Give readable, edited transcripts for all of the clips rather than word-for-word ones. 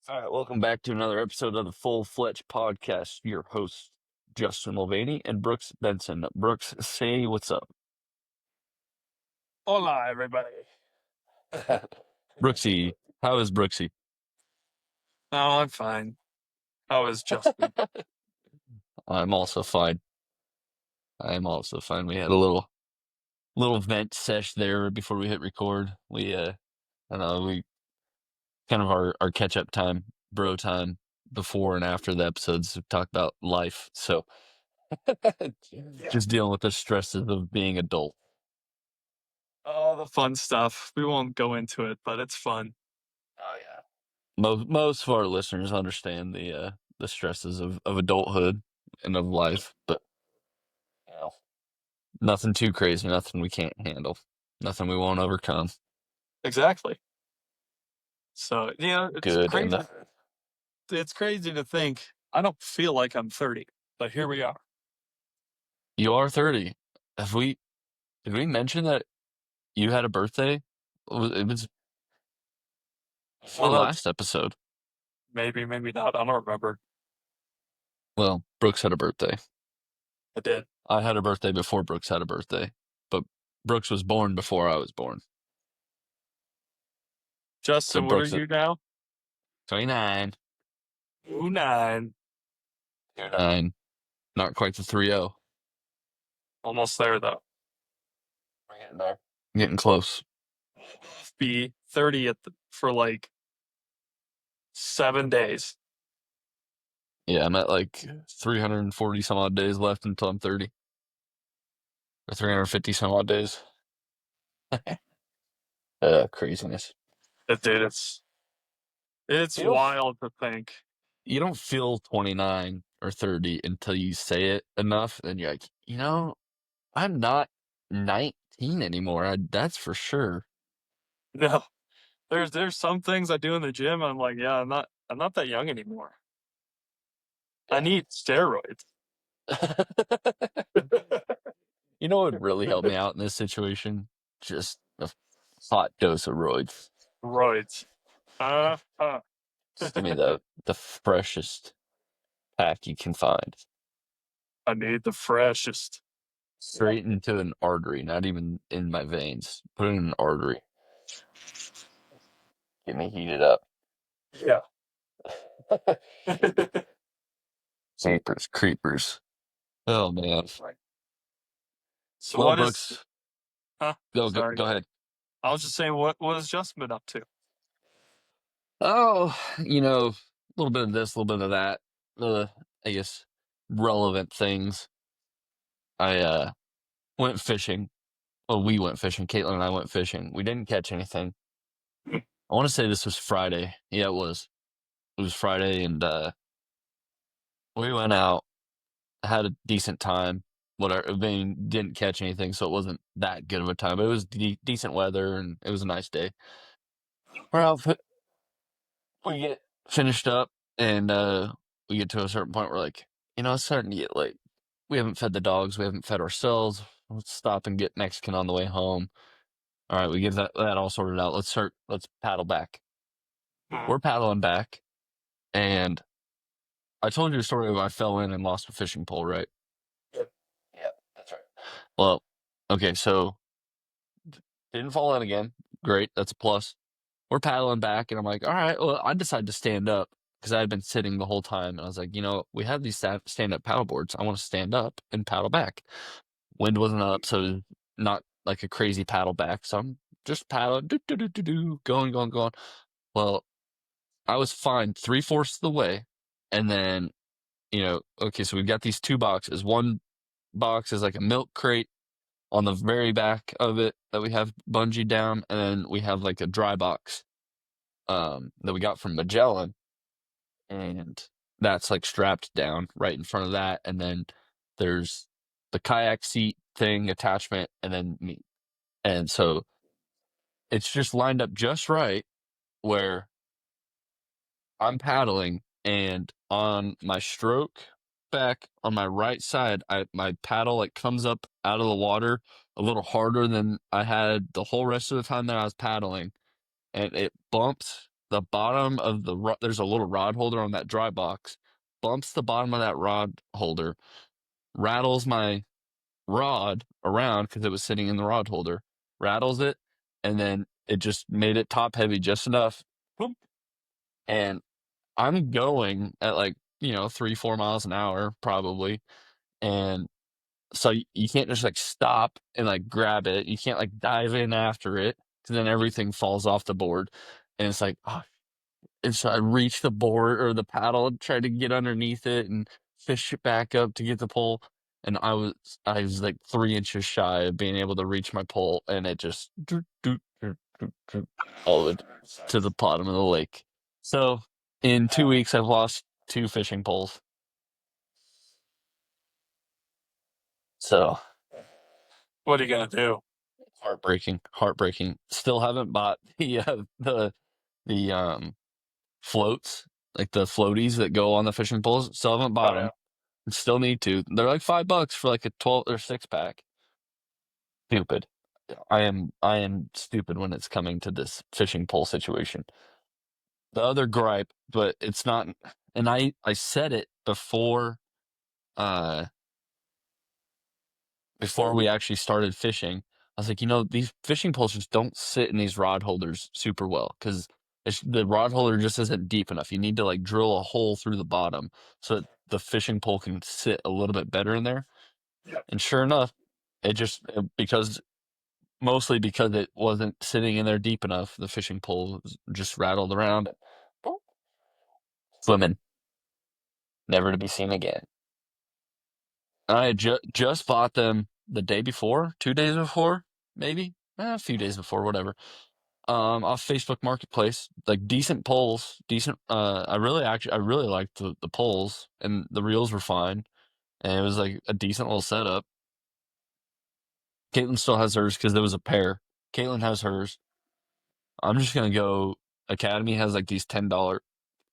All right, welcome back to another episode of the Full Fletch Podcast. Your host, Justin Mulvaney and Brooks Benson. Brooks, say what's up. Hola, everybody. Brooksy, how is Brooksy? Oh, I'm fine. How is Justin? I'm also fine. We had a little vent sesh there before we hit record. We I don't know, we kind of our catch up time, bro time before and after the episodes talk about life. So just dealing with the stresses of being adult. Oh, the fun stuff. We won't go into it, but it's fun. Oh yeah. Most of our listeners understand the stresses of adulthood and of life, but you know, nothing too crazy, nothing we can't handle, nothing we won't overcome. Exactly. So, it's Good crazy. and It's crazy to think I don't feel like I'm 30, but here we are. you are 30. Did we mention that you had a birthday? It was the last episode. Maybe not. I don't remember. Well, Brooks had a birthday. I did. I had a birthday before Brooks had a birthday, but Brooks was born before I was born. Justin, So what are Brooks you now? 29. 29. 29. Not quite the 30. Almost there, though. We're getting there. Getting close. Be 30 for like 7 days. Yeah, I'm at like 340 some odd days left until I'm 30. Or 350 some odd days. Craziness. Dude, it's wild to think. You don't feel 29 or 30 until you say it enough, and you're like, I'm not 19 anymore. That's for sure. No. There's some things I do in the gym. I'm like, yeah, I'm not that young anymore. I need steroids. You know what would really help me out in this situation? Just a hot dose of roids. Roids. Just give me the freshest pack you can find. I need the freshest. Straight into an artery, not even in my veins. Put it in an artery. Get me heated up. Yeah. Jeepers creepers. Oh man. So well, what Brooks, is? Huh? go ahead. I was just saying, what has Justin been up to? Oh, a little bit of this, a little bit of that. I guess relevant things. I went fishing. Well, we went fishing. Caitlin and I went fishing. We didn't catch anything. I want to say this was Friday. Yeah, it was. It was Friday, and we went out, had a decent time. Whatever. I mean, didn't catch anything, so it wasn't that good of a time. But it was decent weather, and it was a nice day. We're out. We get finished up, and we get to a certain point where, like, it's starting to get late. We haven't fed the dogs. We haven't fed ourselves. Let's stop and get Mexican on the way home. All right, we get that all sorted out. Let's paddle back. We're paddling back, and I told you a story of I fell in and lost a fishing pole, right? Yep, that's right. Well, okay, so didn't fall in again. Great, that's a plus. We're paddling back, and I'm like, all right, well, I decided to stand up because I had been sitting the whole time, and I was like, we have these stand-up paddle boards. I want to stand up and paddle back. Wind wasn't up, so not like a crazy paddle back, so I'm just paddling, going. Well, I was fine 3/4 of the way, and then, okay, so we've got these two boxes. One box is like a milk crate on the very back of it that we have bungeed down, and then we have like a dry box that we got from Magellan, and that's like strapped down right in front of that, and then there's the kayak seat thing attachment, and then me. And so it's just lined up just right where I'm paddling, and on my stroke back on my right side, my paddle like comes up out of the water a little harder than I had the whole rest of the time that I was paddling, and it bumped the bottom of there's a little rod holder on that dry box, bumps the bottom of that rod holder, rattles my rod around because it was sitting in the rod holder, rattles it, and then it just made it top heavy just enough. Boom. And I'm going at like, 3, 4 miles an hour probably. And so you can't just like stop and like grab it. You can't like dive in after it because then everything falls off the board. And it's like, oh, and so I reach the board or the paddle and try to get underneath it and fish it back up to get the pole. And I was like 3 inches shy of being able to reach my pole, and it just all the way to the bottom of the lake. So in 2 weeks, I've lost 2 fishing poles. So What are you gonna do? heartbreaking, heartbreaking. Still haven't bought the floats, like the floaties that go on the fishing poles. Still haven't bought Oh yeah. them. Still need to. They're like $5 for like a 12 or 6 pack. Stupid. I am stupid when it's coming to this fishing pole situation. The other gripe, but it's not, and I said it uh before we actually started fishing. I was like, these fishing poles just don't sit in these rod holders super well because the rod holder just isn't deep enough. You need to like drill a hole through the bottom so that the fishing pole can sit a little bit better in there. Yep. And sure enough, because mostly because it wasn't sitting in there deep enough, the fishing pole just rattled around, swimming, never to be seen again. I had just bought them the day before, 2 days before, maybe a few days before, whatever. Off Facebook Marketplace, like decent poles, decent. I really liked the poles, and the reels were fine, and it was like a decent little setup. Caitlin still has hers because there was a pair. Caitlin has hers. I'm just gonna go. Academy has like these $10.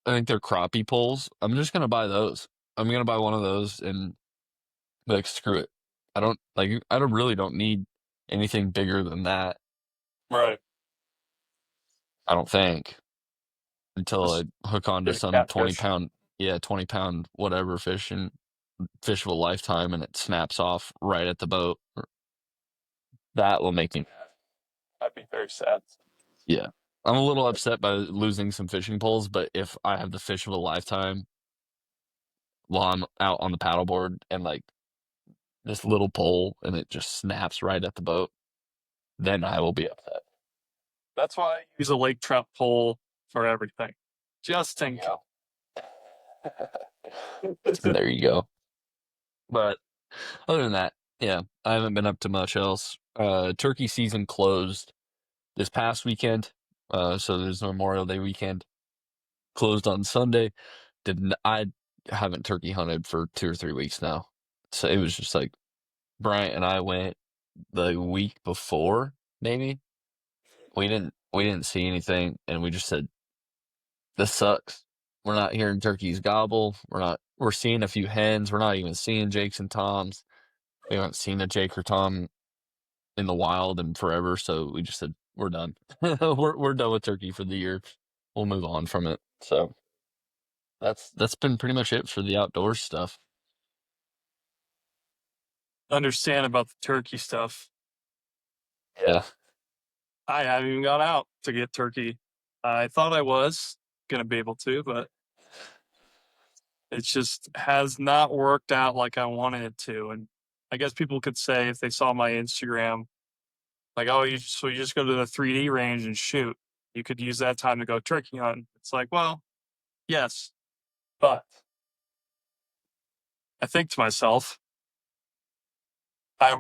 I think they're crappie poles. I'm just gonna buy those. I'm gonna buy one of those and like screw it. I don't really don't need anything bigger than that. Right. I don't think until Just I hook onto get a some 20 catfish. pound, yeah, 20 pound whatever fish and fish of a lifetime and it snaps off right at the boat. That will make me, I'd be very sad. yeah. I'm a little upset by losing some fishing poles, but if I have the fish of a lifetime while I'm out on the paddleboard and like this little pole and it just snaps right at the boat, then I will be upset. That's why I use a lake trout pole for everything. Just in case. There you go. But other than that, yeah, I haven't been up to much else. Turkey season closed this past weekend, so there's Memorial Day weekend. Closed on Sunday. I haven't turkey hunted for 2 or 3 weeks now, so it was just like Bryant and I went the week before, maybe. We didn't see anything, and we just said, "This sucks. We're not hearing turkeys gobble. We're seeing a few hens. We're not even seeing Jakes and Toms. We haven't seen a Jake or Tom in the wild in forever, so we just said we're done. We're done with turkey for the year. We'll move on from it. So that's been pretty much it for the outdoors stuff. Understand about the turkey stuff. Yeah. I haven't even gone out to get turkey. I thought I was gonna be able to, but it just has not worked out like I wanted it to. And I guess people could say if they saw my Instagram, like, oh, you just go to the 3D range and shoot. You could use that time to go turkey hunting. It's like, well, yes, but I think to myself, I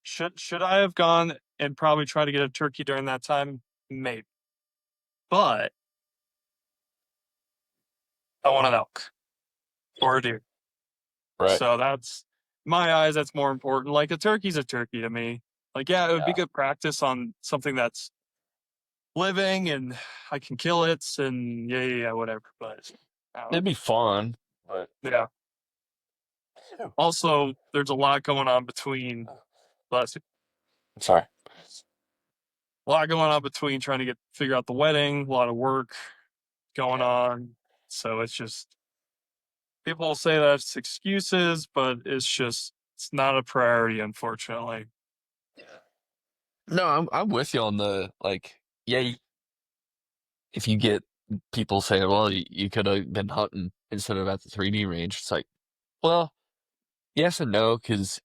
should I have gone and probably try to get a turkey during that time? Maybe. But I want an elk or a deer. Right. So that's my eyes, that's more important. Like a turkey's a turkey to me. Like, yeah, it would be Yeah. good practice on something that's living and I can kill it and yeah, whatever. But It'd be fun, but yeah. Also, there's a lot going on between bless you. sorry. a lot going on between trying to figure out the wedding, a lot of work going on. So it's just, people will say that's excuses, but it's not a priority, unfortunately. No, I'm with you on the like. Yeah, if you get people saying, "Well, you could have been hunting instead of at the 3D range," it's like, well, yes and no, because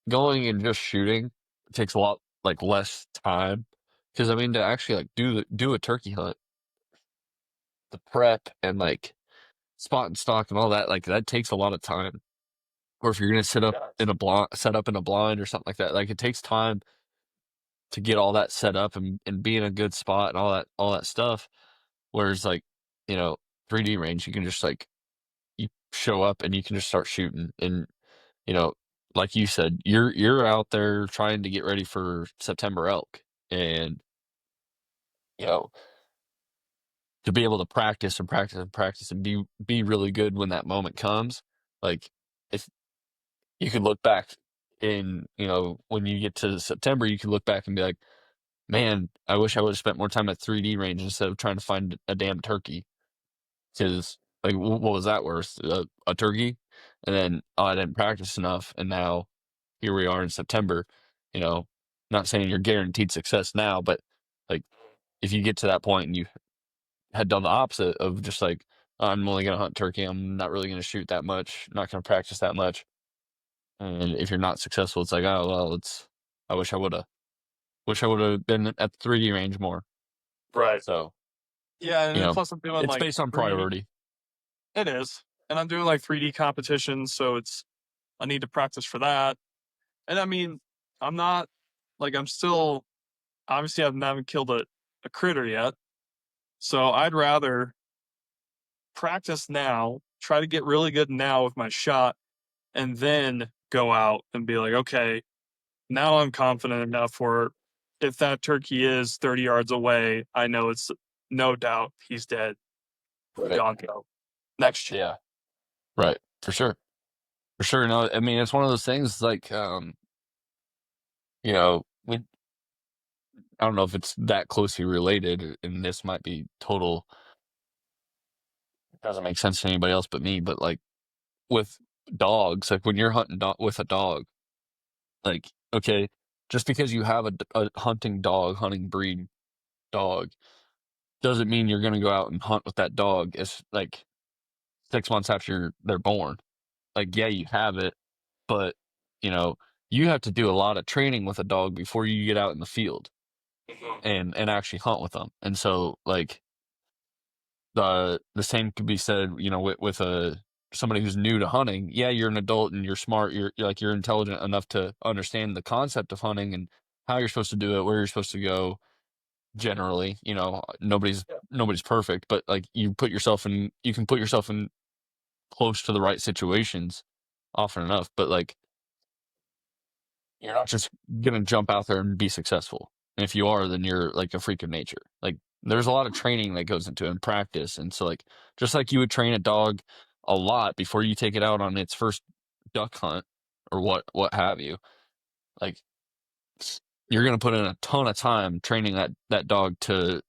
going and just shooting takes a lot like less time. Because I mean, to actually like do a turkey hunt, the prep and like spot and stock and all that, like that takes a lot of time. Or if you're gonna set up in a blind or something like that, like it takes time to get all that set up and be in a good spot and all that stuff. Whereas like, you know, 3D range, you can just like you show up and you can just start shooting and you know, like you said, you're out there trying to get ready for September elk and you know, to be able to practice and practice and practice and be really good when that moment comes. Like if you could look back in, when you get to September, you can look back and be like, man, I wish I would have spent more time at 3D range instead of trying to find a damn turkey. Because like, what was that worth? A turkey, and then I didn't practice enough, and now here we are in September. You know, not saying you're guaranteed success now, but like if you get to that point and you had done the opposite of just like I'm only gonna hunt turkey, I'm not really gonna shoot that much, not gonna practice that much, and if you're not successful, it's like oh well, I wish I would have been at the 3D range more. Right. So Yeah, and then plus I'm doing it's like based on 3D. priority. It is. And I'm doing like 3D competitions, so I need to practice for that. And I mean, I'm not like I'm still obviously I haven't killed a critter yet. So I'd rather practice now, try to get really good now with my shot, and then go out and be like, okay, now I'm confident enough where if that turkey is 30 yards away, I know it's no doubt he's dead. Right. Gonko. Next year. Yeah. Right. For sure. For sure. No, I mean, it's one of those things like, we, I don't know if it's that closely related, and this might be total, doesn't make sense to anybody else but me, but like with dogs, like when you're hunting with a dog, like, okay, just because you have a hunting breed dog doesn't mean you're going to go out and hunt with that dog. It's like 6 months after they're born. Like, yeah, you have it, but you know, you have to do a lot of training with a dog before you get out in the field and actually hunt with them. And so, like the same could be said, with a somebody who's new to hunting. Yeah, you're an adult and you're smart. You're intelligent enough to understand the concept of hunting and how you're supposed to do it, where you're supposed to go. Generally, nobody's perfect, but like you can put yourself in close to the right situations often enough. But like you're not just gonna jump out there and be successful. And if you are, then you're like a freak of nature. Like there's a lot of training that goes into it and practice. And so like just like you would train a dog a lot before you take it out on its first duck hunt or what have you, like you're gonna put in a ton of time training that dog to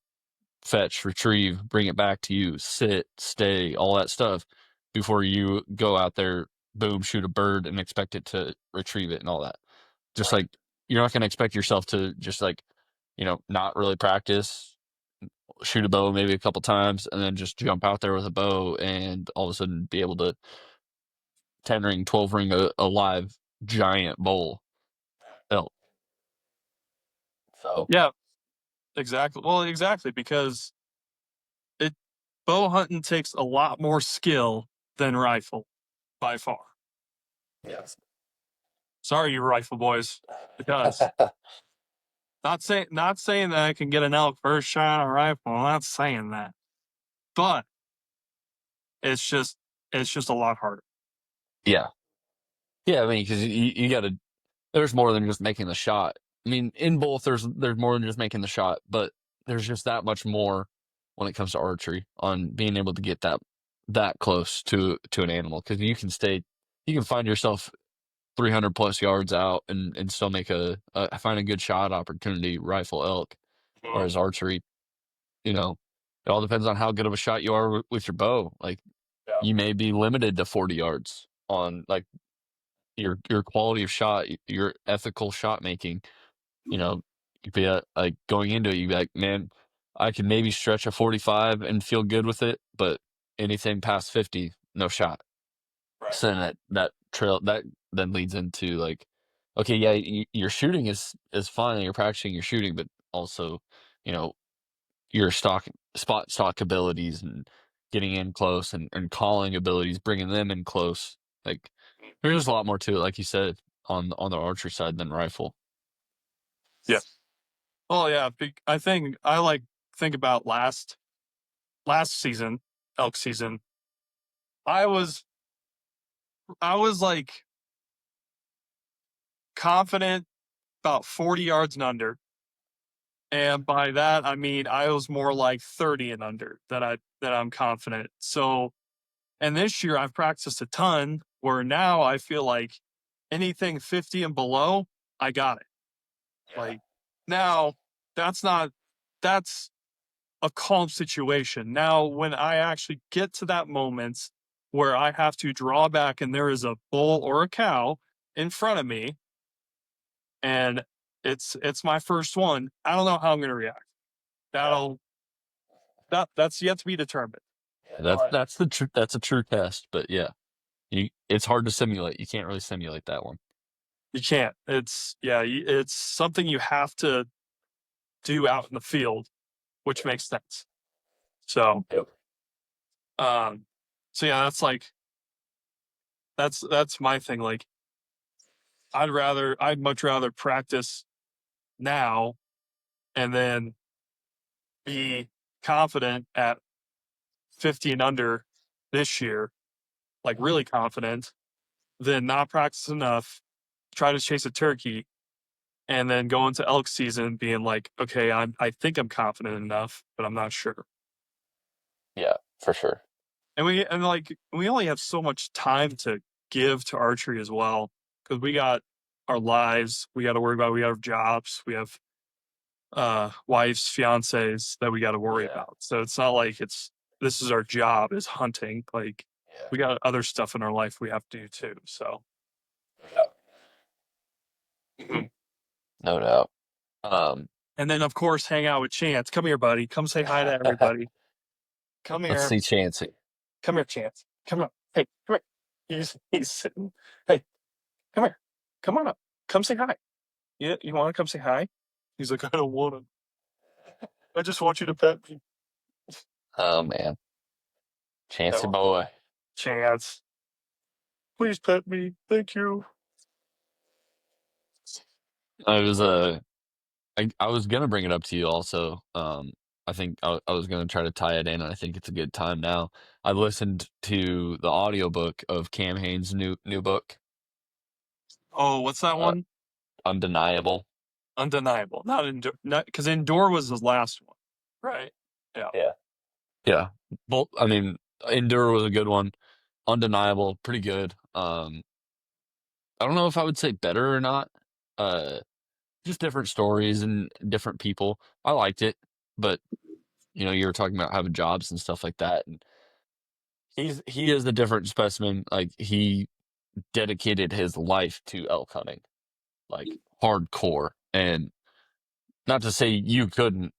fetch, retrieve, bring it back to you, sit, stay, all that stuff before you go out there, boom, shoot a bird and expect it to retrieve it and all that. Just like you're not going to expect yourself to just like, not really practice, shoot a bow maybe a couple times, and then just jump out there with a bow and all of a sudden be able to 10 ring, 12 ring a live giant bull elk. So, Yeah, exactly. Well, exactly, because it bow hunting takes a lot more skill than rifle by far. yes. Sorry, you rifle boys. It does. Not saying that I can get an elk first shot on a rifle. I'm not saying that. But it's just a lot harder. Yeah. Yeah, I mean, because you got to, there's more than just making the shot. I mean, in both, there's more than just making the shot, but there's just that much more when it comes to archery on being able to get that close to an animal because you can find yourself 300 plus yards out and still make find a good shot opportunity rifle elk. Whereas archery, you know, it all depends on how good of a shot you are with your bow. Like Yeah. you may be limited to 40 yards on like your quality of shot, your ethical shot making. You know, you'd be like going into it, you'd be like, man, I can maybe stretch a 45 and feel good with it, but anything past 50, no shot. Right. So then that trail that then leads into like, okay, yeah, your shooting is fine, you're practicing your shooting, but also, you know, your spot stock abilities and getting in close and calling abilities, bringing them in close. Like there's a lot more to it, like you said, on the archery side than rifle. Yeah. Oh yeah. I think I like think about last season, elk season. I was like confident about 40 yards and under. And by that I mean I was more like 30 and under that I'm confident. So, and this year I've practiced a ton where now I feel like anything 50 and below, I got it. Like now that's not that's a calm situation. Now when I actually get to that moment where I have to draw back and there is a bull or a cow in front of me and it's my first one, I don't know how I'm going to react. That's yet to be determined. That's a true test, but yeah, it's hard to simulate. You can't really simulate that one. You can't. It's something you have to do out in the field, which makes sense. So, Yep. um, so yeah, that's my thing. Like, I'd much rather practice now and then be confident at 50 and under this year, like really confident, than not practice enough, try to chase a turkey, and then go into elk season being like, okay, I think I'm confident enough, but I'm not sure. Yeah, for sure. And we only have so much time to give to archery as well, because we got our lives we got to worry about. We have jobs, we have wives, fiancés that we got to worry about. So it's not like this is our job is hunting. Like we got other stuff in our life we have to do too. So No doubt. Um, and then of course hang out with Chance. Come here, buddy. Come say hi to everybody. Come let's here. see Chancey. Come here, Chance. Come on. Hey, come here. He's sitting. Hey, come here. Come on up. Come say hi. Yeah, you want to come say hi? He's like, I don't want to. I just want you to pet me. Oh man, Chancey No. boy. Chance, please pet me. Thank you. I was I was gonna bring it up to you also. I think I was gonna try to tie it in. And I think it's a good time now. I listened to the audiobook of Cam Hanes' new book, Oh, what's that uh, one? Undeniable. Undeniable. Not Endure. Not because Endure was the last one, right? Yeah. Yeah. Yeah. Well, I mean, Endure was a good one. Undeniable, pretty good. I don't know if I would say better or not. Uh, just different stories and different people. I liked it, but you were talking about having jobs and stuff like that, and he is a different specimen. Like he dedicated his life to elk hunting, like hardcore. And not to say you couldn't,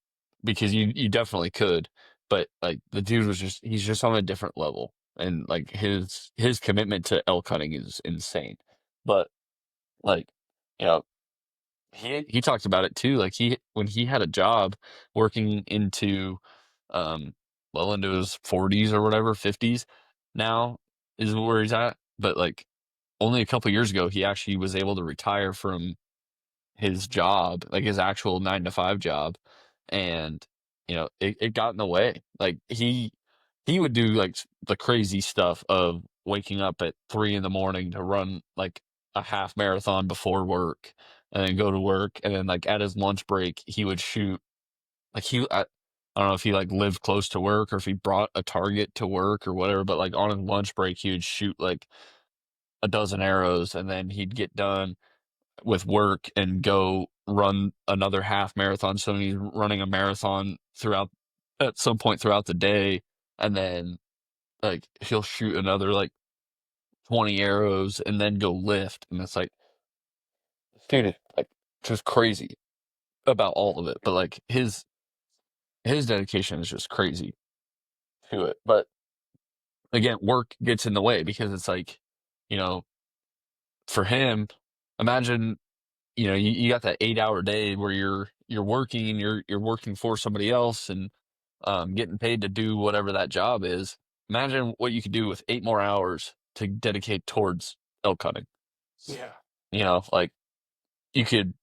because you definitely could, but like the dude he's just on a different level, and like his commitment to elk hunting is insane. But like you know he talked about it too. Like when he had a job working into well into his 40s or whatever, 50s now is where he's at. But like only a couple years ago he actually was able to retire from his job, like his actual 9 to 5 job. And it got in the way. Like he would do like the crazy stuff of waking up at 3 in the morning to run like a half marathon before work, and then go to work, and then like at his lunch break he would shoot. Like I don't know if he like lived close to work or if he brought a target to work or whatever, but like on his lunch break he would shoot like a dozen arrows, and then he'd get done, with work and go run another half marathon. So he's running a marathon throughout at some point throughout the day, and then like he'll shoot another like 20 arrows and then go lift, and it's like, dude, it's like just crazy about all of it. But like his dedication is just crazy to it. But again, work gets in the way because it's like, you know, for him, imagine, you got that 8 hour day where you're working, you're working for somebody else and getting paid to do whatever that job is. Imagine what you could do with 8 more hours to dedicate towards elk hunting. Yeah. Like you could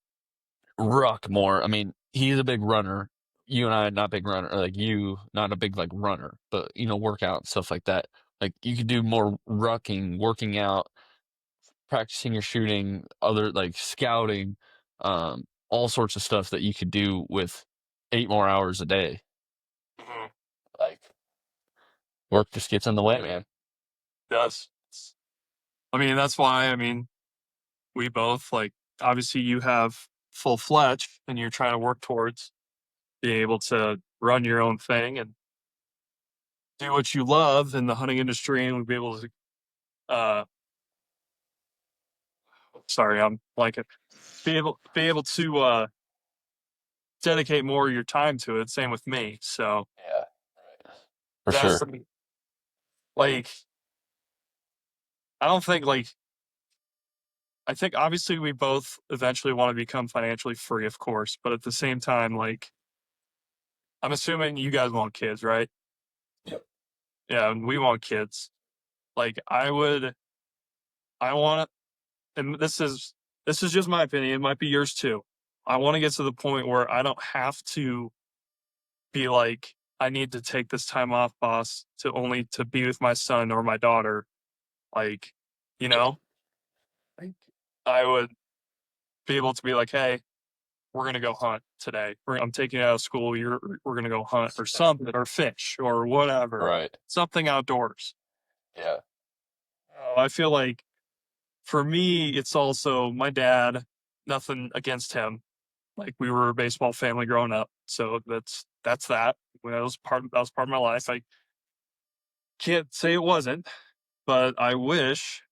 ruck more. I mean, he's a big runner. You and I not big runner, like you not a big like runner, but workout and stuff like that. Like you could do more rucking, working out, practicing your shooting, other like scouting, all sorts of stuff that you could do with 8 more hours a day. Mhm. Like work just gets in the way, man. Does. I mean, that's why, we both, like, obviously you have full Fletch and you're trying to work towards being able to run your own thing and do what you love in the hunting industry and be able to, uh, sorry, I'm like, be able to, dedicate more of your time to it. Same with me. So Yeah, for that's sure. like, I don't think like, I think obviously we both eventually want to become financially free, of course, but at the same time, like, I'm assuming you guys want kids, right? Yep. Yeah, and we want kids. Like, I want to, and this is just my opinion. It might be yours too. I want to get to the point where I don't have to be like, I need to take this time off, boss, to be with my son or my daughter. Like, you know, like I would be able to be like, hey, we're gonna go hunt today. I'm taking you out of school. We're gonna go hunt or something or fish or whatever, Right. something outdoors. Yeah. I feel like for me, it's also my dad. Nothing against him. Like we were a baseball family growing up, so that's that. That was part of my life. I can't say it wasn't, but uh, I wish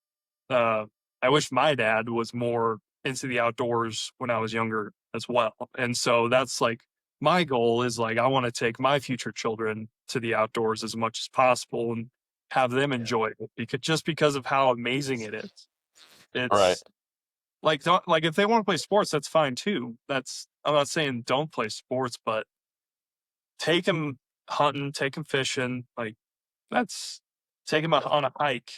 my dad was more into the outdoors when I was younger as well. And so that's like my goal is like I want to take my future children to the outdoors as much as possible and have them Yeah. enjoy it because of how amazing it is. Right. It's like don't like if they want to play sports, that's fine too. I'm not saying don't play sports, but take them hunting, take them fishing. Like that's take them on a hike,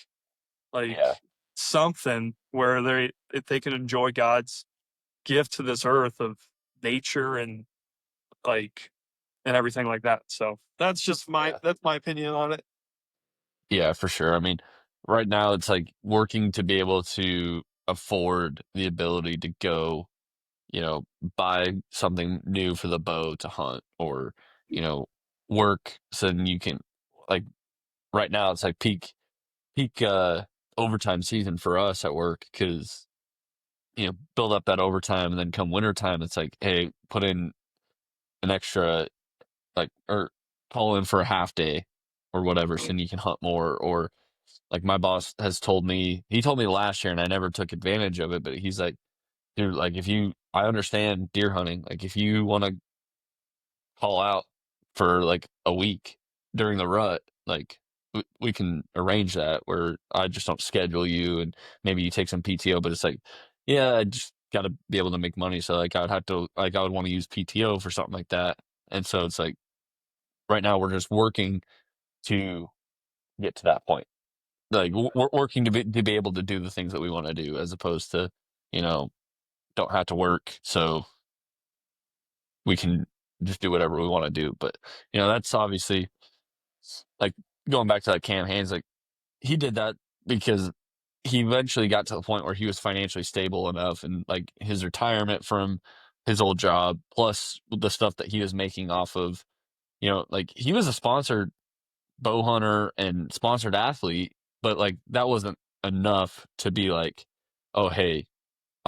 like Yeah. something where they can enjoy God's gift to this earth of nature and like and everything like that. So Yeah. that's my opinion on it. Yeah, for sure. I mean, right now it's like working to be able to afford the ability to go, buy something new for the bow to hunt or, you know, work so then you can like right now it's like peak overtime season for us at work because build up that overtime and then come winter time it's like, hey, put in an extra like or call in for a half day or whatever so then you can hunt more or like my boss has told me he told me last year and I never took advantage of it, but he's like, dude, like if you I understand deer hunting, like if you want to call out for like a week during the rut, like we can arrange that where I just don't schedule you and maybe you take some PTO, but it's like, yeah, I just got to be able to make money. So like I would want to use PTO for something like that. And so it's like right now we're just working to get to that point. Like we're working to be able to do the things that we want to do as opposed to, you know, don't have to work. So we can just do whatever we want to do. But that's obviously like going back to that Cam Haynes, like he did that because he eventually got to the point where he was financially stable enough and like his retirement from his old job, plus the stuff that he was making off of, like he was a sponsored bow hunter and sponsored athlete, but like that wasn't enough to be like, oh, hey,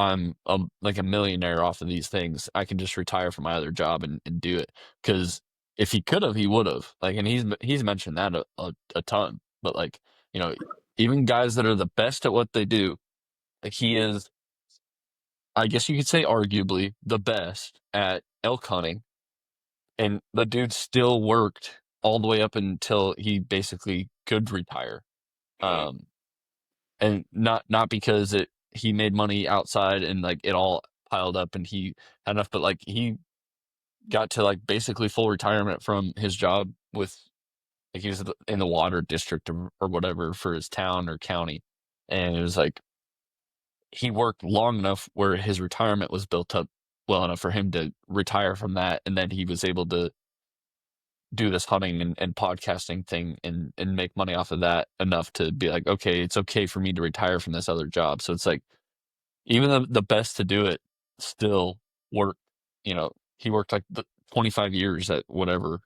I'm like a millionaire off of these things. I can just retire from my other job and do it. Because if he could have, he would have. Like, and he's mentioned that a ton. But like, you know, even guys that are the best at what they do, like he is, I guess you could say, arguably the best at elk hunting, and the dude still worked all the way up until he basically could retire. Mhm. Um, and not because he made money outside and like it all piled up and he had enough, but like he got to like basically full retirement from his job with, like, he was in the water district or whatever for his town or county, and it was like he worked long enough where his retirement was built up well enough for him to retire from that, and then he was able to do this hunting and podcasting thing and make money off of that enough to be like, okay, it's okay for me to retire from this other job. So it's like even the best to do it still work. You know, he worked like 25 years at whatever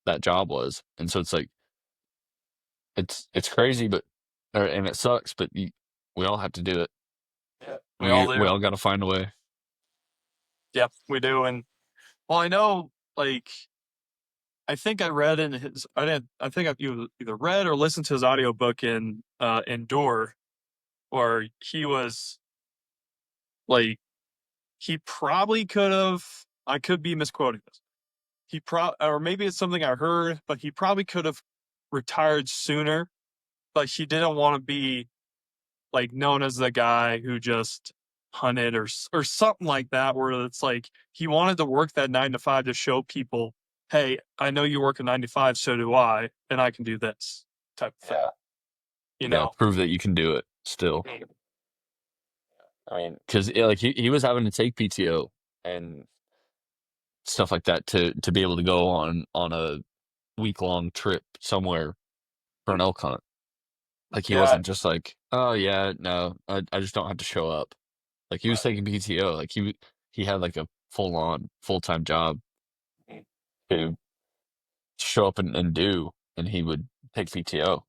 that job was, and so it's like it's crazy, but and it sucks, but we all have to do it. Yeah, we all We do. all got to find a way. Yep, we do. And well, I know, like, I think I read in his, I didn't, I think I either read or listened to his audiobook in Endure, where he was like, he probably could have, I could be misquoting this. Or maybe it's something I heard, but he probably could have retired sooner, but he didn't want to be like known as the guy who just hunted or something like that, where it's like he wanted to work that 9 to 5 to show people, hey, I know you work a 9 to 5, so do I, and I can do this type of thing. You Yeah, know? prove that you can do it still. Mm. I mean, because like he was having to take PTO and stuff like that to be able to go on a week-long trip somewhere for an elk hunt. Like he Yeah. wasn't just like, oh yeah, no, I just don't have to show up. Like he was Right. taking PTO. Like he had like a full-on full-time job Mm. to show up and do, and he would take PTO.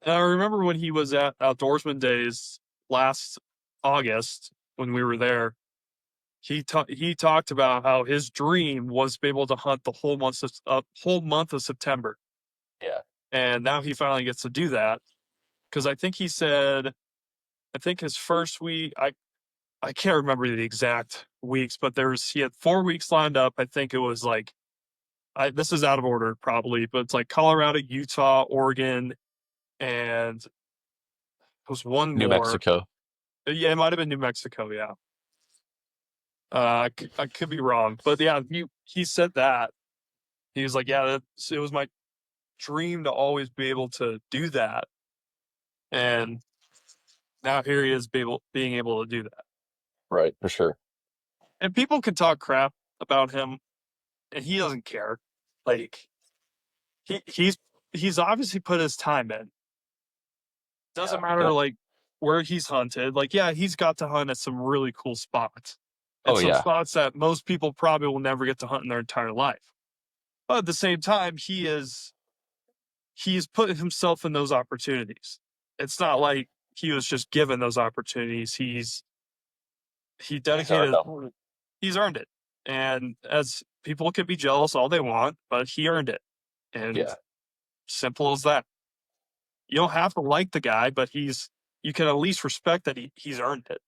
And I remember when he was at Outdoorsman Days last August when we were there. He talked about how his dream was to be able to hunt the whole month of September, Yeah. and now he finally gets to do that. Because I think he said, I think his first week, I can't remember the exact weeks, but he had 4 weeks lined up. I think it was like, this is out of order probably, but it's like Colorado, Utah, Oregon, and there was one New more. Mexico. Yeah, it might have been New Mexico. Yeah, I could be wrong, but yeah, he said that. He was like, yeah, it was my dream to always be able to do that, and now here he is being able to do that. Right, for sure. And people can talk crap about him, and he doesn't care. Like he's obviously put his time in. Doesn't Yeah. matter like where he's hunted. Like, yeah, he's got to hunt at some really cool spots. And Oh some yeah, spots that most people probably will never get to hunt in their entire life. But at the same time, he's put himself in those opportunities. It's not like he was just given those opportunities. He dedicated he's earned it. And as people could be jealous all they want, but he earned it. And yeah, simple as that. You don't have to like the guy, but you can at least respect that he's earned it.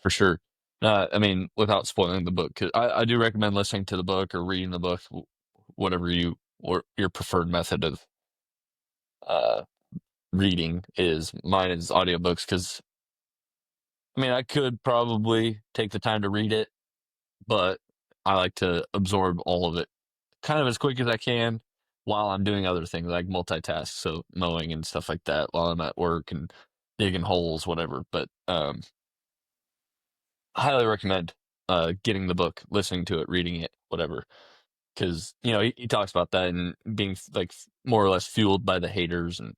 for sure. I mean, without spoiling the book, 'cause I do recommend listening to the book or reading the book, whatever or your preferred method of uh reading is. Mine is audiobooks because I mean I could probably take the time to read it, but I like to absorb all of it kind of as quick as I can while I'm doing other things like multitask, so mowing and stuff like that while I'm at work and digging holes, whatever. But I highly recommend getting the book, listening to it, reading it, whatever. Because you know he talks about that and being like more or less fueled by the haters and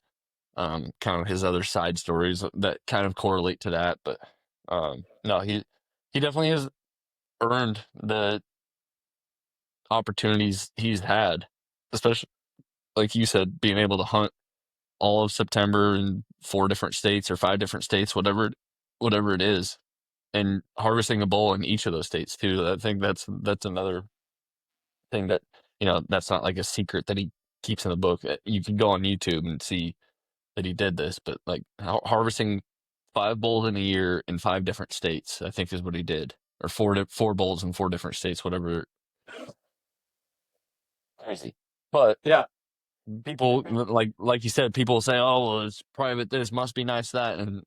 kind of his other side stories that kind of correlate to that. But no, he definitely has earned the opportunities he's had, especially like you said, being able to hunt all of September in 4 different states or 5 different states, whatever it is. and harvesting a bull in each of those states too. I think that's another thing that, that's not like a secret that he keeps in the book. You can go on YouTube and see that he did this, but like harvesting 5 bulls in a year in 5 different states, I think is what he did, or four bulls in 4 different states, whatever. Crazy. But Yeah. people, like you said, people say, "Oh, well, it's private. This must be nice that," and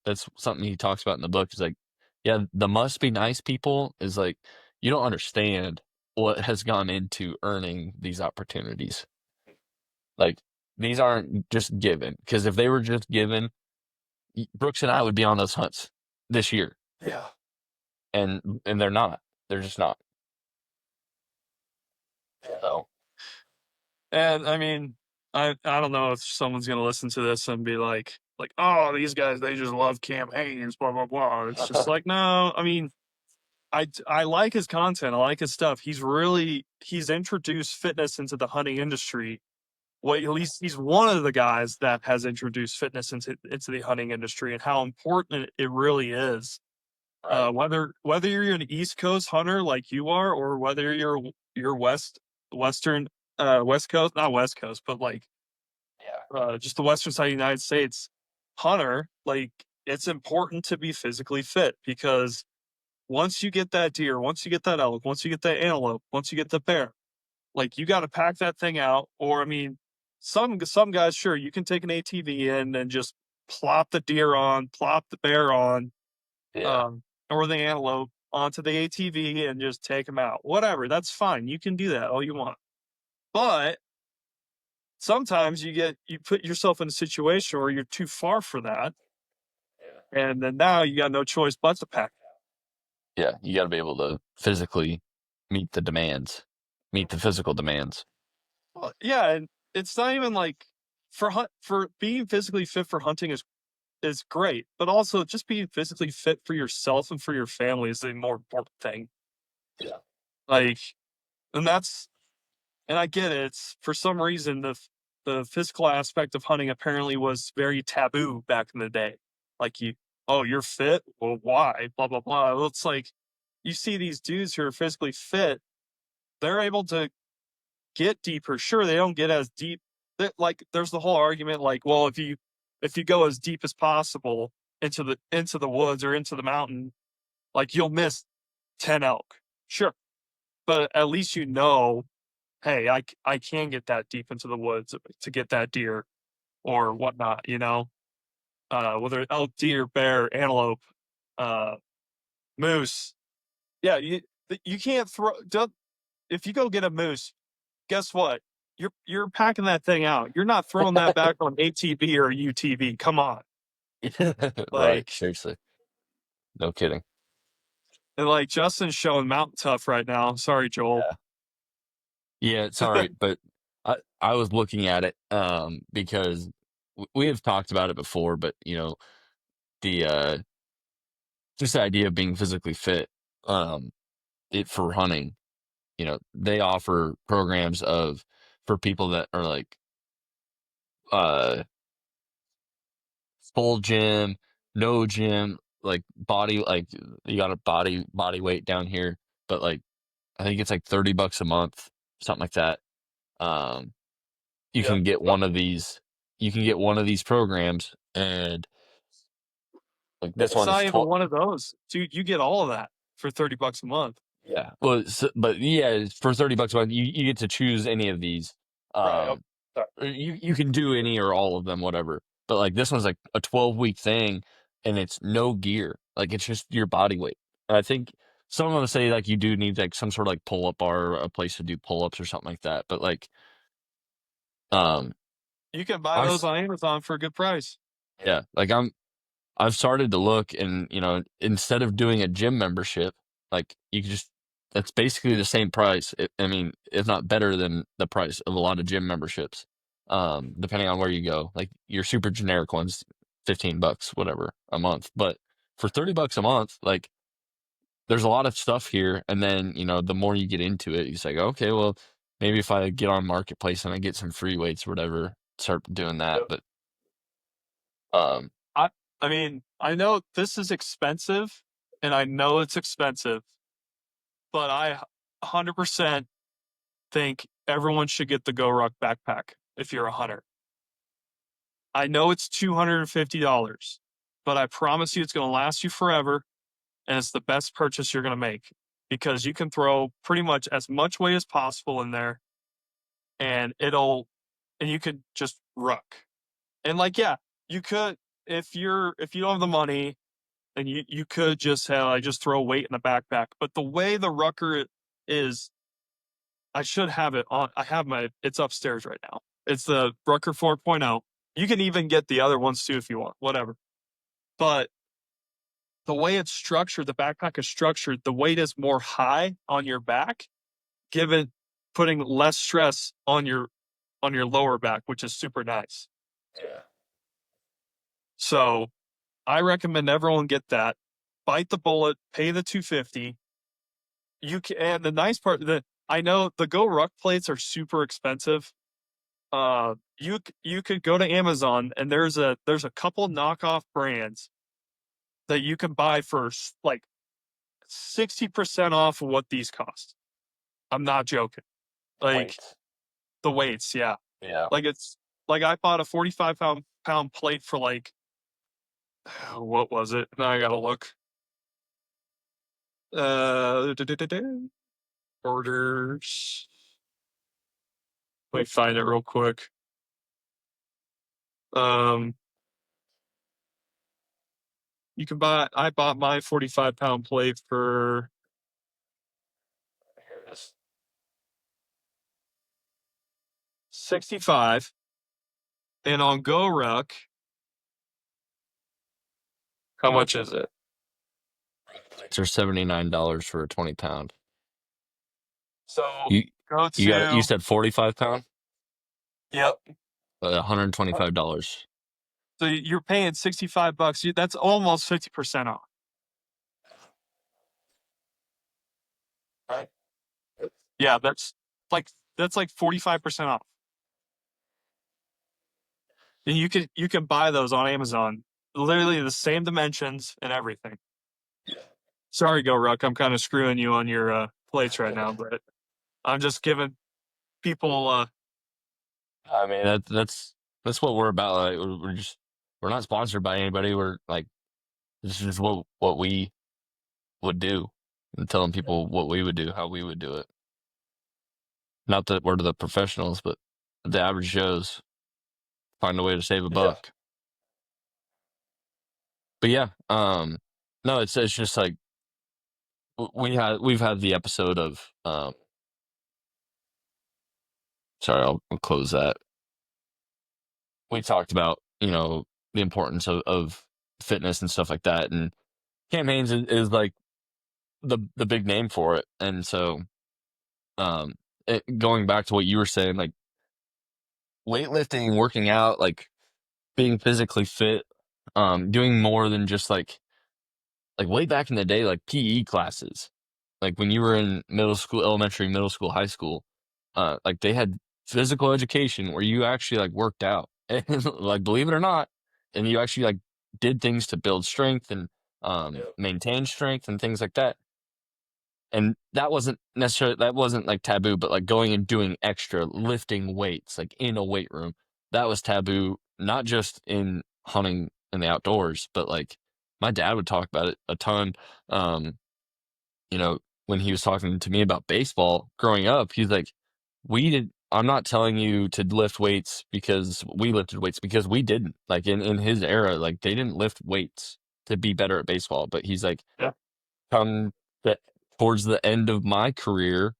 that's something he talks about in the book. Is like, yeah, the must be nice people is like, you don't understand what has gone into earning these opportunities. Like, these aren't just given, because if they were just given, Brooks and I would be on those hunts this year, Yeah. and they're not. They're just not. So And I mean, I don't know if someone's gonna listen to this and be like, oh, these guys, they just love campaigns, blah blah blah. It's just like, no, I mean, I like his content, I like his stuff. He's introduced fitness into the hunting industry. Well, at least he's one of the guys that has introduced fitness into the hunting industry and how important it really is. right, Whether you're an East Coast hunter like you are, or whether you're Western West Coast, not West Coast, but like yeah, just the Western side of the United States hunter, like it's important to be physically fit because once you get that deer, once you get that elk, once you get that antelope, once you get the bear, like you got to pack that thing out. Or I mean, some guys, sure, you can take an ATV in and just plop the deer on, plop the bear on, yeah, um, or the antelope onto the ATV and just take them out. Whatever, that's fine. You can do that all you want. But sometimes you put yourself in a situation where you're too far for that, and then now you got no choice but to pack. yeah. You got to be able to physically meet the demands, meet the physical demands. Well, yeah, and it's not even like for being physically fit for hunting is great, but also just being physically fit for yourself and for your family is the more important thing. Yeah, Like, and that's and I get it. It's for some reason the physical aspect of hunting apparently was very taboo back in the day. Like oh, you're fit? Well, why? Blah blah blah. Well, it's like you see these dudes who are physically fit, they're able to get deeper. Sure, they don't get as deep. Like there's the whole argument, like, well, if you go as deep as possible into the woods or into the mountain, like you'll miss 10 elk. Sure, but at least you know, hey, I can get that deep into the woods to get that deer or whatnot. Whether elk, deer, bear, antelope, uh, moose. Yeah, you can't if you go get a moose. Guess what? You're packing that thing out. You're not throwing that back on ATV or UTV. Come on. right. Like, Seriously, no kidding. and like Justin's showing Mountain Tough right now. Sorry, Joel. Yeah, yeah. It's all right, but I was looking at it because we have talked about it before, but the just the idea of being physically fit, it for hunting. They offer programs for people that are like uh full gym, no gym, like body, like you got a body weight down here, but like I think it's like $30 a month, something like that. Um, you Yeah. can get one of these. You can get one of these programs, and like this It's one not is even 12. one of those. Dude, you get all of that for $30 a month. Yeah. Well, but yeah, for $30 a month, you get to choose any of these. Right. Oh, Um, sorry. or you can do any or all of them, whatever. But like this one's like a 12-week thing, and it's no gear. Like it's just your body weight. And I think some of them say like you do need like some sort of like pull up bar, or a place to do pull ups or something like that. But like, um, You can buy I those on Amazon for a good price. yeah, like I've started to look, and instead of doing a gym membership, like you can just that's basically the same price. I mean, if not better than the price of a lot of gym memberships. Depending on where you go, like your super generic ones, $15, whatever, a month. But for $30 a month, like there's a lot of stuff here. And then, the more you get into it, you say, okay, well, maybe if I get on Marketplace and I get some free weights or whatever, start doing that. Yep. But um, I I mean, I know this is expensive, and I know it's expensive, but I 100% think everyone should get the Go Ruck backpack if you're a hunter. I know it's $250, but I promise you it's going to last you forever, and it's the best purchase you're going to make because you can throw pretty much as much weight as possible in there, and you could just ruck. And like, yeah, you could if you don't have the money, and you could just just throw weight in the backpack. But the way the rucker is, I should have it on. It's upstairs right now. It's the Rucker 4.0. You can even get the other ones too if you want, whatever. But the way it's structured, the backpack is structured, the weight is more high on your back, putting less stress on your lower back, which is super nice. Yeah. So I recommend everyone get that. Bite the bullet, pay the $250. And the nice part that I know the Go Ruck plates are super expensive. You could go to Amazon and there's a couple knockoff brands that you can buy for like 60% off of what these cost. I'm not joking. Like the weights, yeah. Yeah. Like it's like I bought a 45 pound plate for like what was it? Now I gotta look. Orders. Let me find it real quick. You can I bought my 45 pound plate for, here it is, 65. And on Go Ruck, how much is it? Plates are $79 for a 20-pound. So You go you to, said 45 pound, yep. $125. So you're paying $65. That's almost 50% off. Right. Yeah, that's like 45% off. And you can buy those on Amazon. Literally the same dimensions and everything. Sorry, Go Ruck, I'm kind of screwing you on your plates right now, but I'm just giving people I mean, that's what we're about. Like, we're not sponsored by anybody. We're like, this is what we would do, and telling people what we would do, how we would do it. Not that we're the professionals, but the average Joes find a way to save a buck. But yeah, no, it's just like we've had the episode of sorry, I'll close that. We talked about, the importance of fitness and stuff like that, and campaigns is like the big name for it. And so, going back to what you were saying, like weightlifting, working out, like being physically fit, doing more than just like way back in the day, like PE classes, like when you were in middle school, elementary, middle school, high school, like they had physical education where you actually like worked out, and like believe it or not, and you actually like did things to build strength and maintain strength and things like that. And that wasn't like taboo, but like going and doing extra lifting weights, like in a weight room, that was taboo, not just in hunting in the outdoors, but like my dad would talk about it a ton. Um, when he was talking to me about baseball growing up, he's like, I'm not telling you to lift weights because we lifted weights, because we didn't. Like in his era, like they didn't lift weights to be better at baseball. But he's like, yeah. come the, towards the end of my career,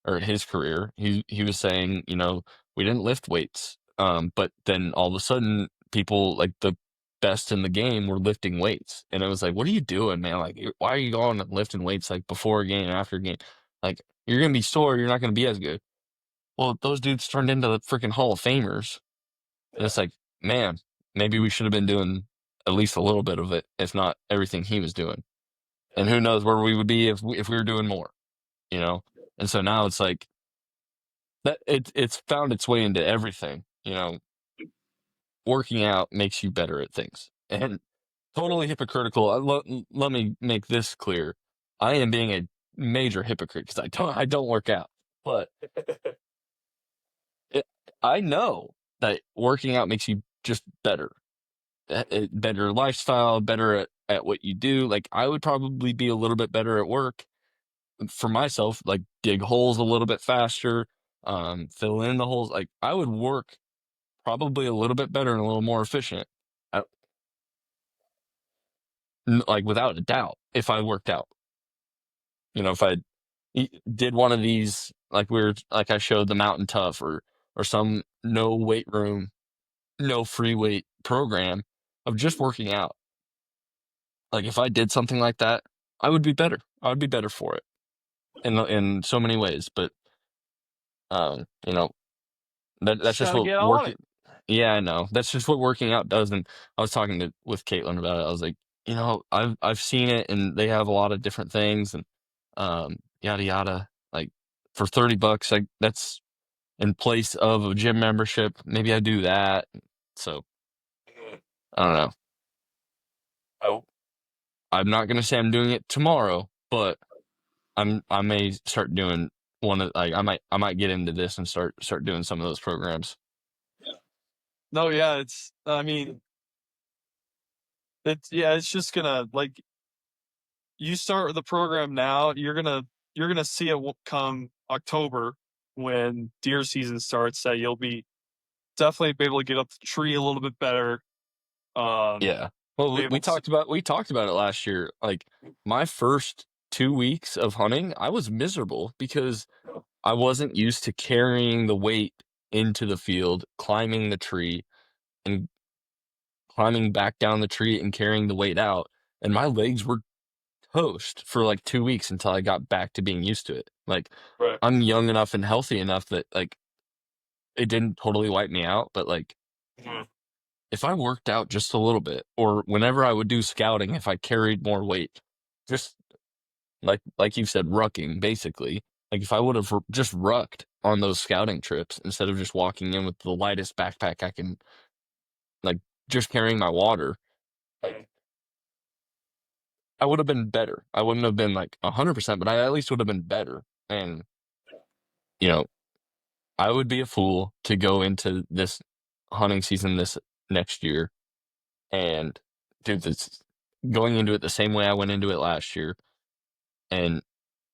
or his career, he was saying, we didn't lift weights. But then all of a sudden, people like the best in the game were lifting weights, and it was like, what are you doing, man? Like, why are you going and lifting weights like before a game, after a game? Like, you're gonna be sore, you're not gonna be as good. Well, those dudes turned into the freaking Hall of Famers, and it's like, man, maybe we should have been doing at least a little bit of it, if not everything he was doing. And who knows where we would be if we were doing more, you know? And so now it's like that it's found its way into everything, Working out makes you better at things. And totally hypocritical. Let me make this clear. I am being a major hypocrite because I don't work out, but it, I know that working out makes you just better, better lifestyle, better at what you do. Like I would probably be a little bit better at work for myself, like dig holes a little bit faster, fill in the holes. Like I would work probably a little bit better and a little more efficient, uh, like without a doubt, if I worked out. If I did one of these, like I showed the Mountain Tough or some no weight room, no free weight program of just working out. Like if I did something like that, I would be better. I would be better for it in so many ways. But you know, that's Just just gotta what get on working. it. Yeah, I know. That's just what working out does. And I was talking with Caitlin about it. I was like, I've seen it, and they have a lot of different things, and yada yada. Like for $30, like that's in place of a gym membership. Maybe I do that. So I don't know. Oh, I'm not gonna say I'm doing it tomorrow, but I may start doing one of like I might get into this and start doing some of those programs. No, yeah, I mean, it's just gonna like you start the program now, you're gonna see it come October when deer season starts. That you'll be definitely be able to get up the tree a little bit better. Yeah. Well, Be able to. we talked about it last year. Like my first 2 weeks of hunting, I was miserable because I wasn't used to carrying the weight into the field, climbing the tree, and climbing back down the tree and carrying the weight out. And my legs were toast for like 2 weeks until I got back to being used to it. Like Right. I'm young enough and healthy enough that like it didn't totally wipe me out, but like Mhm. if I worked out just a little bit, or whenever I would do scouting, if I carried more weight, just like you said, rucking basically. Like if I would have just rucked on those scouting trips instead of just walking in with the lightest backpack I can, like just carrying my water, like I would have been better. I wouldn't have been like 100%, but I at least would have been better. And you know, I would be a fool to go into this hunting season this next year and do this, going into it the same way I went into it last year and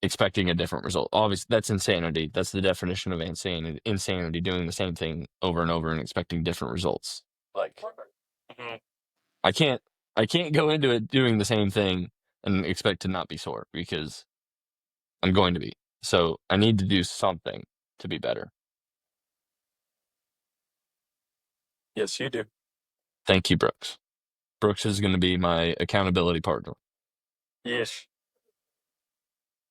expecting a different result. Obviously, that's insanity. That's the definition of insanity, doing the same thing over and over and expecting different results. Like Mhm. I can't I can't go into it doing the same thing and expect to not be sore because I'm going to be. So I need to do something to be better. Yes, you do. Thank you, Brooks. Brooks is going to be my accountability partner. Yes.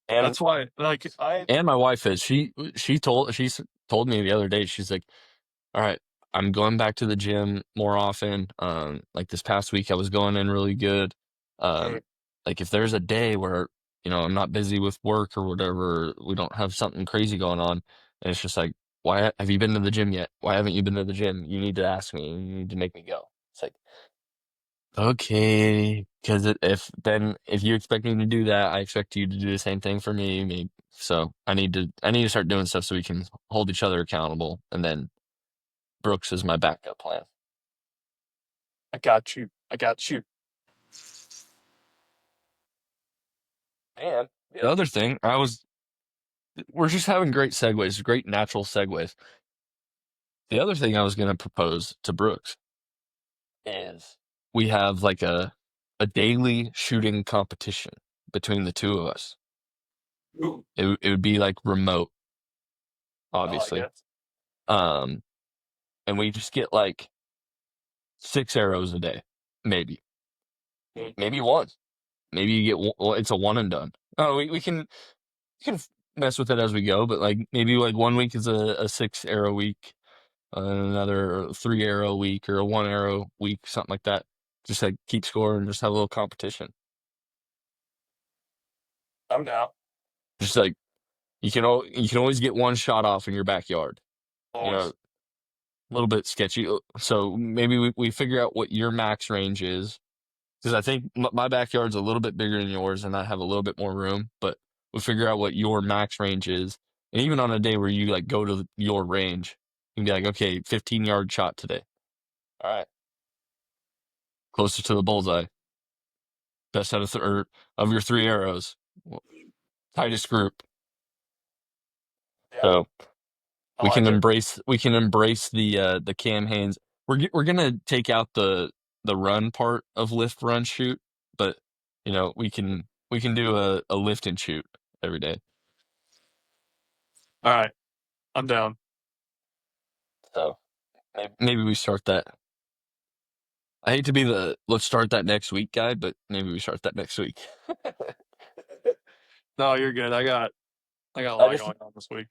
And That's why, like, and my wife is. She's told me the other day, she's like, all right, I'm going back to the gym more often. Like this past week I was going in really good. Um, like if there's a day where, I'm not busy with work or whatever, we don't have something crazy going on, and it's just like, why have you been to the gym yet? Why haven't you been to the gym? You need to ask me. You need to make me go. It's like, okay, because if you expect me to do that, I expect you to do the same thing for me. So I need to start doing stuff so we can hold each other accountable, and then Brooks is my backup plan. I got you. I got you. And the other thing, we're just having great segues, great natural segues. The other thing I was going to propose to Brooks is we have like a daily shooting competition between the two of us. Ooh, It would be like remote, I like obviously. it. Um, and we just get like 6 arrows a day, maybe, maybe one. Maybe you get one, well, it's a one and done. Oh, we can mess with it as we go, but like maybe like one week is a 6 arrow week, another 3 arrow week, or a 1 arrow week, something like that. Just like keep score and just have a little competition. I'm down. Just like you can always get one shot off in your backyard. Always. A little bit sketchy. So maybe we figure out what your max range is, Because I think my backyard's a little bit bigger than yours, and I have a little bit more room. But we'll figure out what your max range is, and even on a day where you like go to your range, you can be like, okay, 15-yard shot today. All right, closer to the bullseye. Best out of of your 3 arrows. Tightest group. Yeah, So I like it. we can embrace the cam hands. We're gonna take out the run part of lift run shoot, but we can do a lift and shoot every day. All right, I'm down. So maybe we start that. I hate to be the let's start that next week guy, but maybe we start that next week. No, you're good. I got a I lot just going on this week.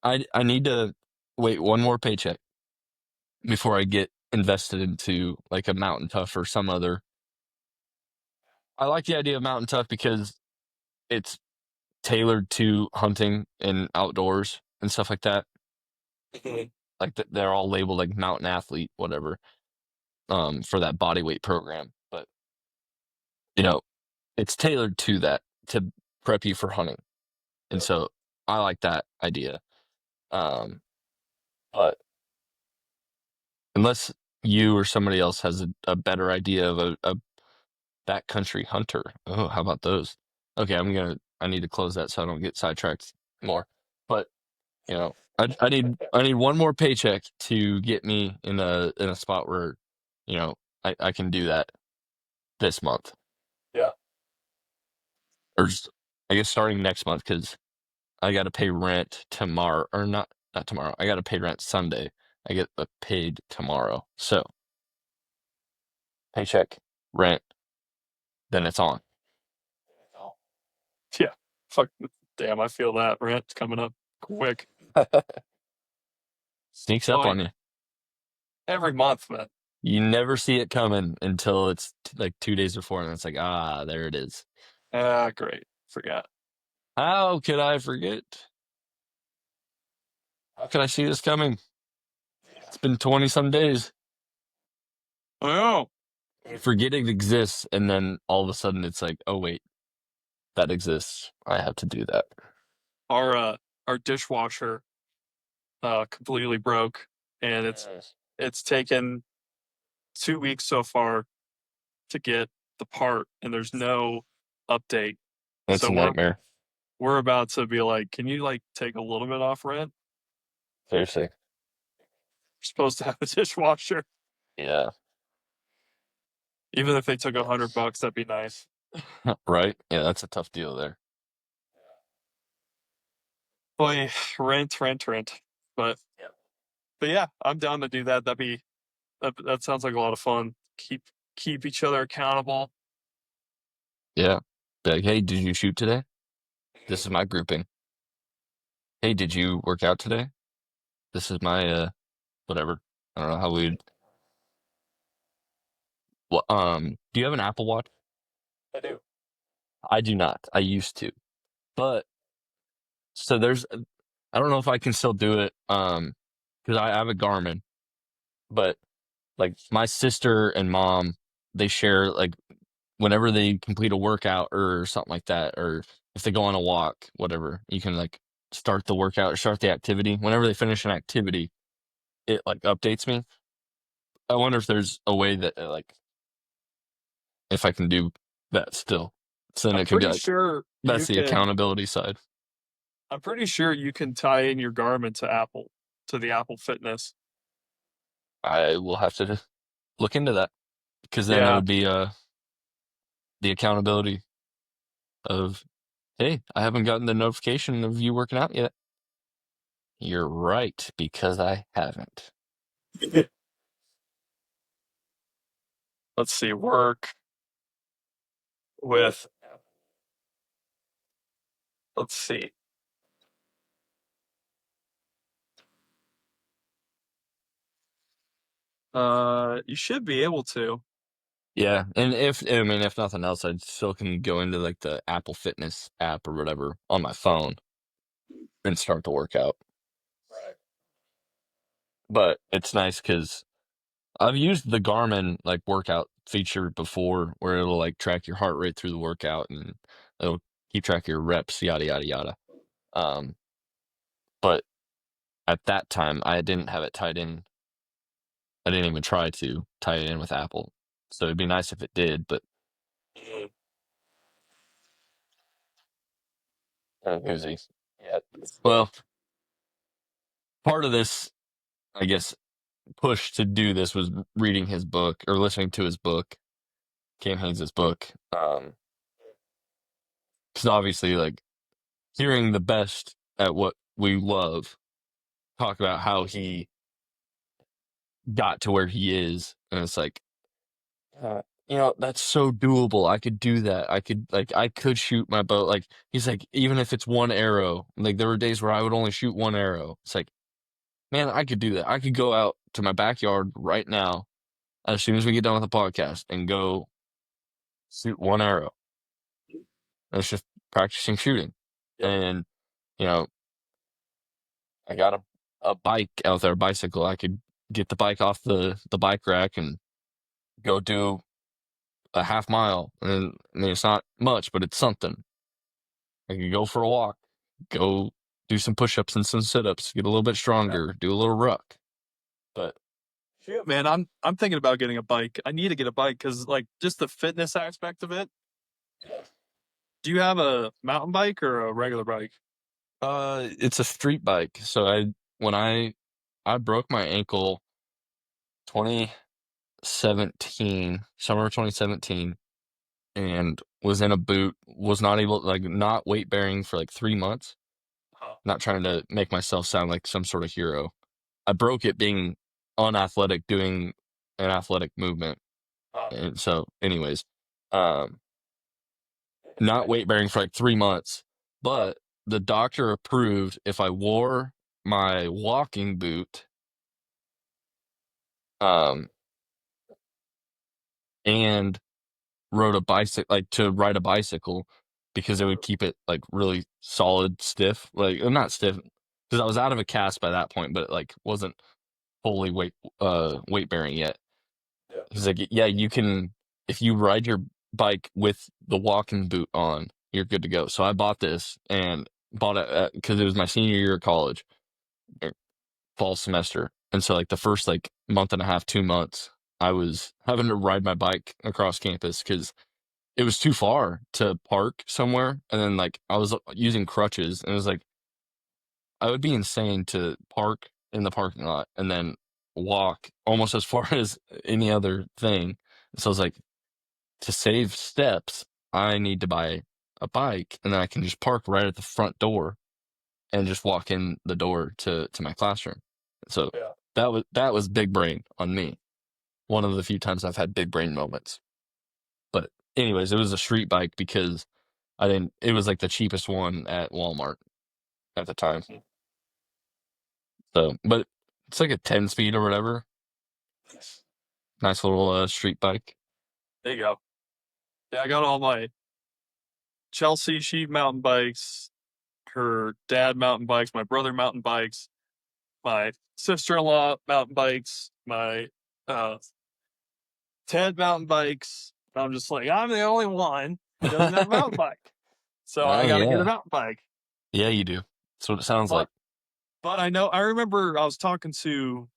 I need to wait one more paycheck before I get invested into like a Mountain Tough or some other. I like the idea of Mountain Tough because it's tailored to hunting and outdoors and stuff like that. Like they're all labeled like mountain athlete, whatever, for that body weight program. But you know, it's tailored to that to prep you for hunting, and so I like that idea. Um, but unless you or somebody else has a better idea of a backcountry hunter, oh, how about those? Okay, I need to close that so I don't get sidetracked more. But I need one more paycheck to get me in a spot where, I can do that this month. Yeah. Or I guess starting next month because I got to pay rent tomorrow or not tomorrow. I got to pay rent Sunday. I get paid tomorrow. So paycheck, rent, then it's on. Yeah. Fuck. Damn, I feel that rent's coming up quick. Sneaks up Like on you. every month, man. You never see it coming until it's like 2 days before, and it's like, there it is. Ah, great. Forgot. How could I forget? How could I see this coming? It's been 20 some days. Oh, Forget it exists, and then all of a sudden it's like, oh wait, that exists. I have to do that. our dishwasher completely broke, and it's taken 2 weeks so far to get the part, and there's no update. That's So a nightmare. we're about to be like, can you like take a little bit off rent? Seriously. We're supposed to have a dishwasher. Yeah. Even if they took $100, that'd be nice. Right? Yeah, that's a tough deal there. Boy, rent. But but yeah, I'm down to do that. That sounds like a lot of fun. Keep each other accountable. Yeah. Be like, hey, did you shoot today? This is my grouping. Hey, did you work out today? This is my whatever. I don't know how we'd. Well, do you have an Apple Watch? I do. I do not. I used to. But so I don't know if I can still do it because I have a Garmin, but like my sister and mom, they share like whenever they complete a workout or something like that, or if they go on a walk, whatever, you can like start the workout or start the activity. Whenever they finish an activity, it like updates me. I wonder if there's a way that like if I can do that still. So then I'm it can be pretty like sure that's you the can. accountability side. I'm pretty sure you can tie in your Garmin to the Apple Fitness. I will have to look into that because then it Yeah, would be the accountability of, hey, I haven't gotten the notification of you working out yet. You're right, because I haven't. let's see. Work with. Let's see. You should be able to. Yeah, and if nothing else, I still can go into like the Apple Fitness app or whatever on my phone and start the workout. Right. But it's nice because I've used the Garmin like workout feature before where it'll like track your heart rate through the workout and it'll keep track of your reps, yada yada yada. But at that time, I didn't have it tied in. I didn't even try to tie it in with Apple. So it'd be nice if it did, but Uzi. Yeah. Well, part of this, I guess, push to do this was reading his book or listening to his book, Cam Haynes' book. Because obviously, like, hearing the best at what we love talk about how he got to where he is, and it's like, that's so doable. I could do that. I could shoot my bow. Like, he's like, even if it's one arrow, like, there were days where I would only shoot one arrow. It's like, man, I could do that. I could go out to my backyard right now as soon as we get done with the podcast and go shoot one arrow. And it's just practicing shooting. Yep. And, you know, I got a bike out there, a bicycle. I could get the bike off the bike rack and go do a half mile. And I mean, it's not much, but it's something. I could go for a walk, go do some push-ups and some sit-ups, get a little bit stronger, do a little ruck. But shoot, man, I'm thinking about getting a bike. I need to get a bike because, like, just the fitness aspect of it. Do you have a mountain bike or a regular bike? It's a street bike. So when I broke my ankle 2017, summer of 2017, and was in a boot, was not able, like, not weight bearing for like 3 months. Not trying to make myself sound like some sort of hero. I broke it being unathletic, doing an athletic movement. And so, anyways, not weight bearing for like 3 months, but the doctor approved if I wore my walking boot, and rode a bicycle, like, to ride a bicycle, because it would keep it like really solid, stiff, like, not stiff, because I was out of a cast by that point, but it, like, wasn't fully weight bearing yet. He's like, yeah, you can, if you ride your bike with the walking boot on, you're good to go. So I bought this and bought it because it was my senior year of college, fall semester. And so, like, the first, like, month and a half, 2 months, I was having to ride my bike across campus because it was too far to park somewhere. And then, like, I was using crutches, and it was like, I would be insane to park in the parking lot and then walk almost as far as any other thing. So I was like, to save steps, I need to buy a bike, and then I can just park right at the front door and just walk in the door to my classroom. So that was big brain on me. One of the few times I've had big brain moments. But anyways, it was a street bike because it was like the cheapest one at Walmart at the time. So, but it's like a 10 speed or whatever. Nice little street bike. There you go. Yeah, I got all my Chelsea, she mountain bikes, her dad mountain bikes, my brother mountain bikes, my sister-in-law mountain bikes, my Ted mountain bikes. I'm just like, I'm the only one who doesn't have a mountain bike. So I got to get a mountain bike. Yeah, you do. That's what it sounds like. But I remember I was talking to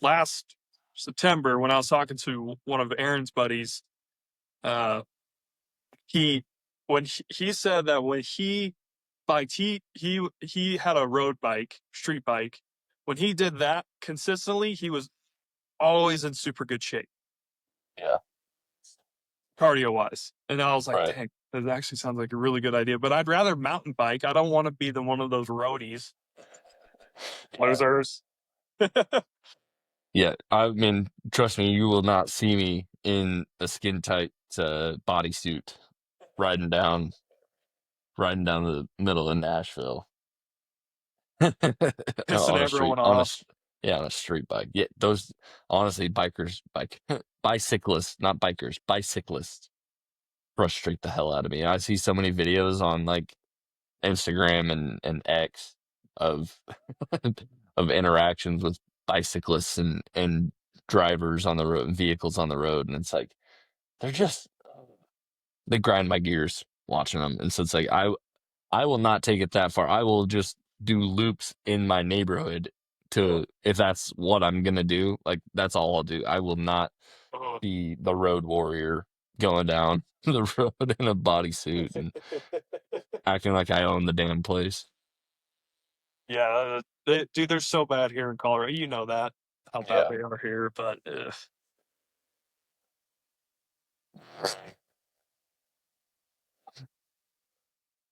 last September when I was talking to one of Aaron's buddies. He said that when he biked, he had a road bike, street bike. When he did that consistently, he was always in super good shape. Yeah. Cardio wise. And I was like, dang, that actually sounds like a really good idea. But I'd rather mountain bike. I don't want to be one of those roadies. Losers. Yeah, I mean, trust me, you will not see me in a skin tight bodysuit riding down the middle of Nashville. Pissing everyone off. On a street bike. Yeah, those, honestly, bicyclists, not bikers, bicyclists frustrate the hell out of me. I see so many videos on, like, Instagram and X of of interactions with bicyclists and drivers on the road and vehicles on the road, and it's like they grind my gears watching them. And so it's like I will not take it that far. I will just do loops in my neighborhood if that's what I'm gonna do. Like that's all I'll do. I will not be the road warrior going down the road in a bodysuit and acting like I own the damn place. Yeah, dude, they're so bad here in Colorado. You know that how bad they are here, but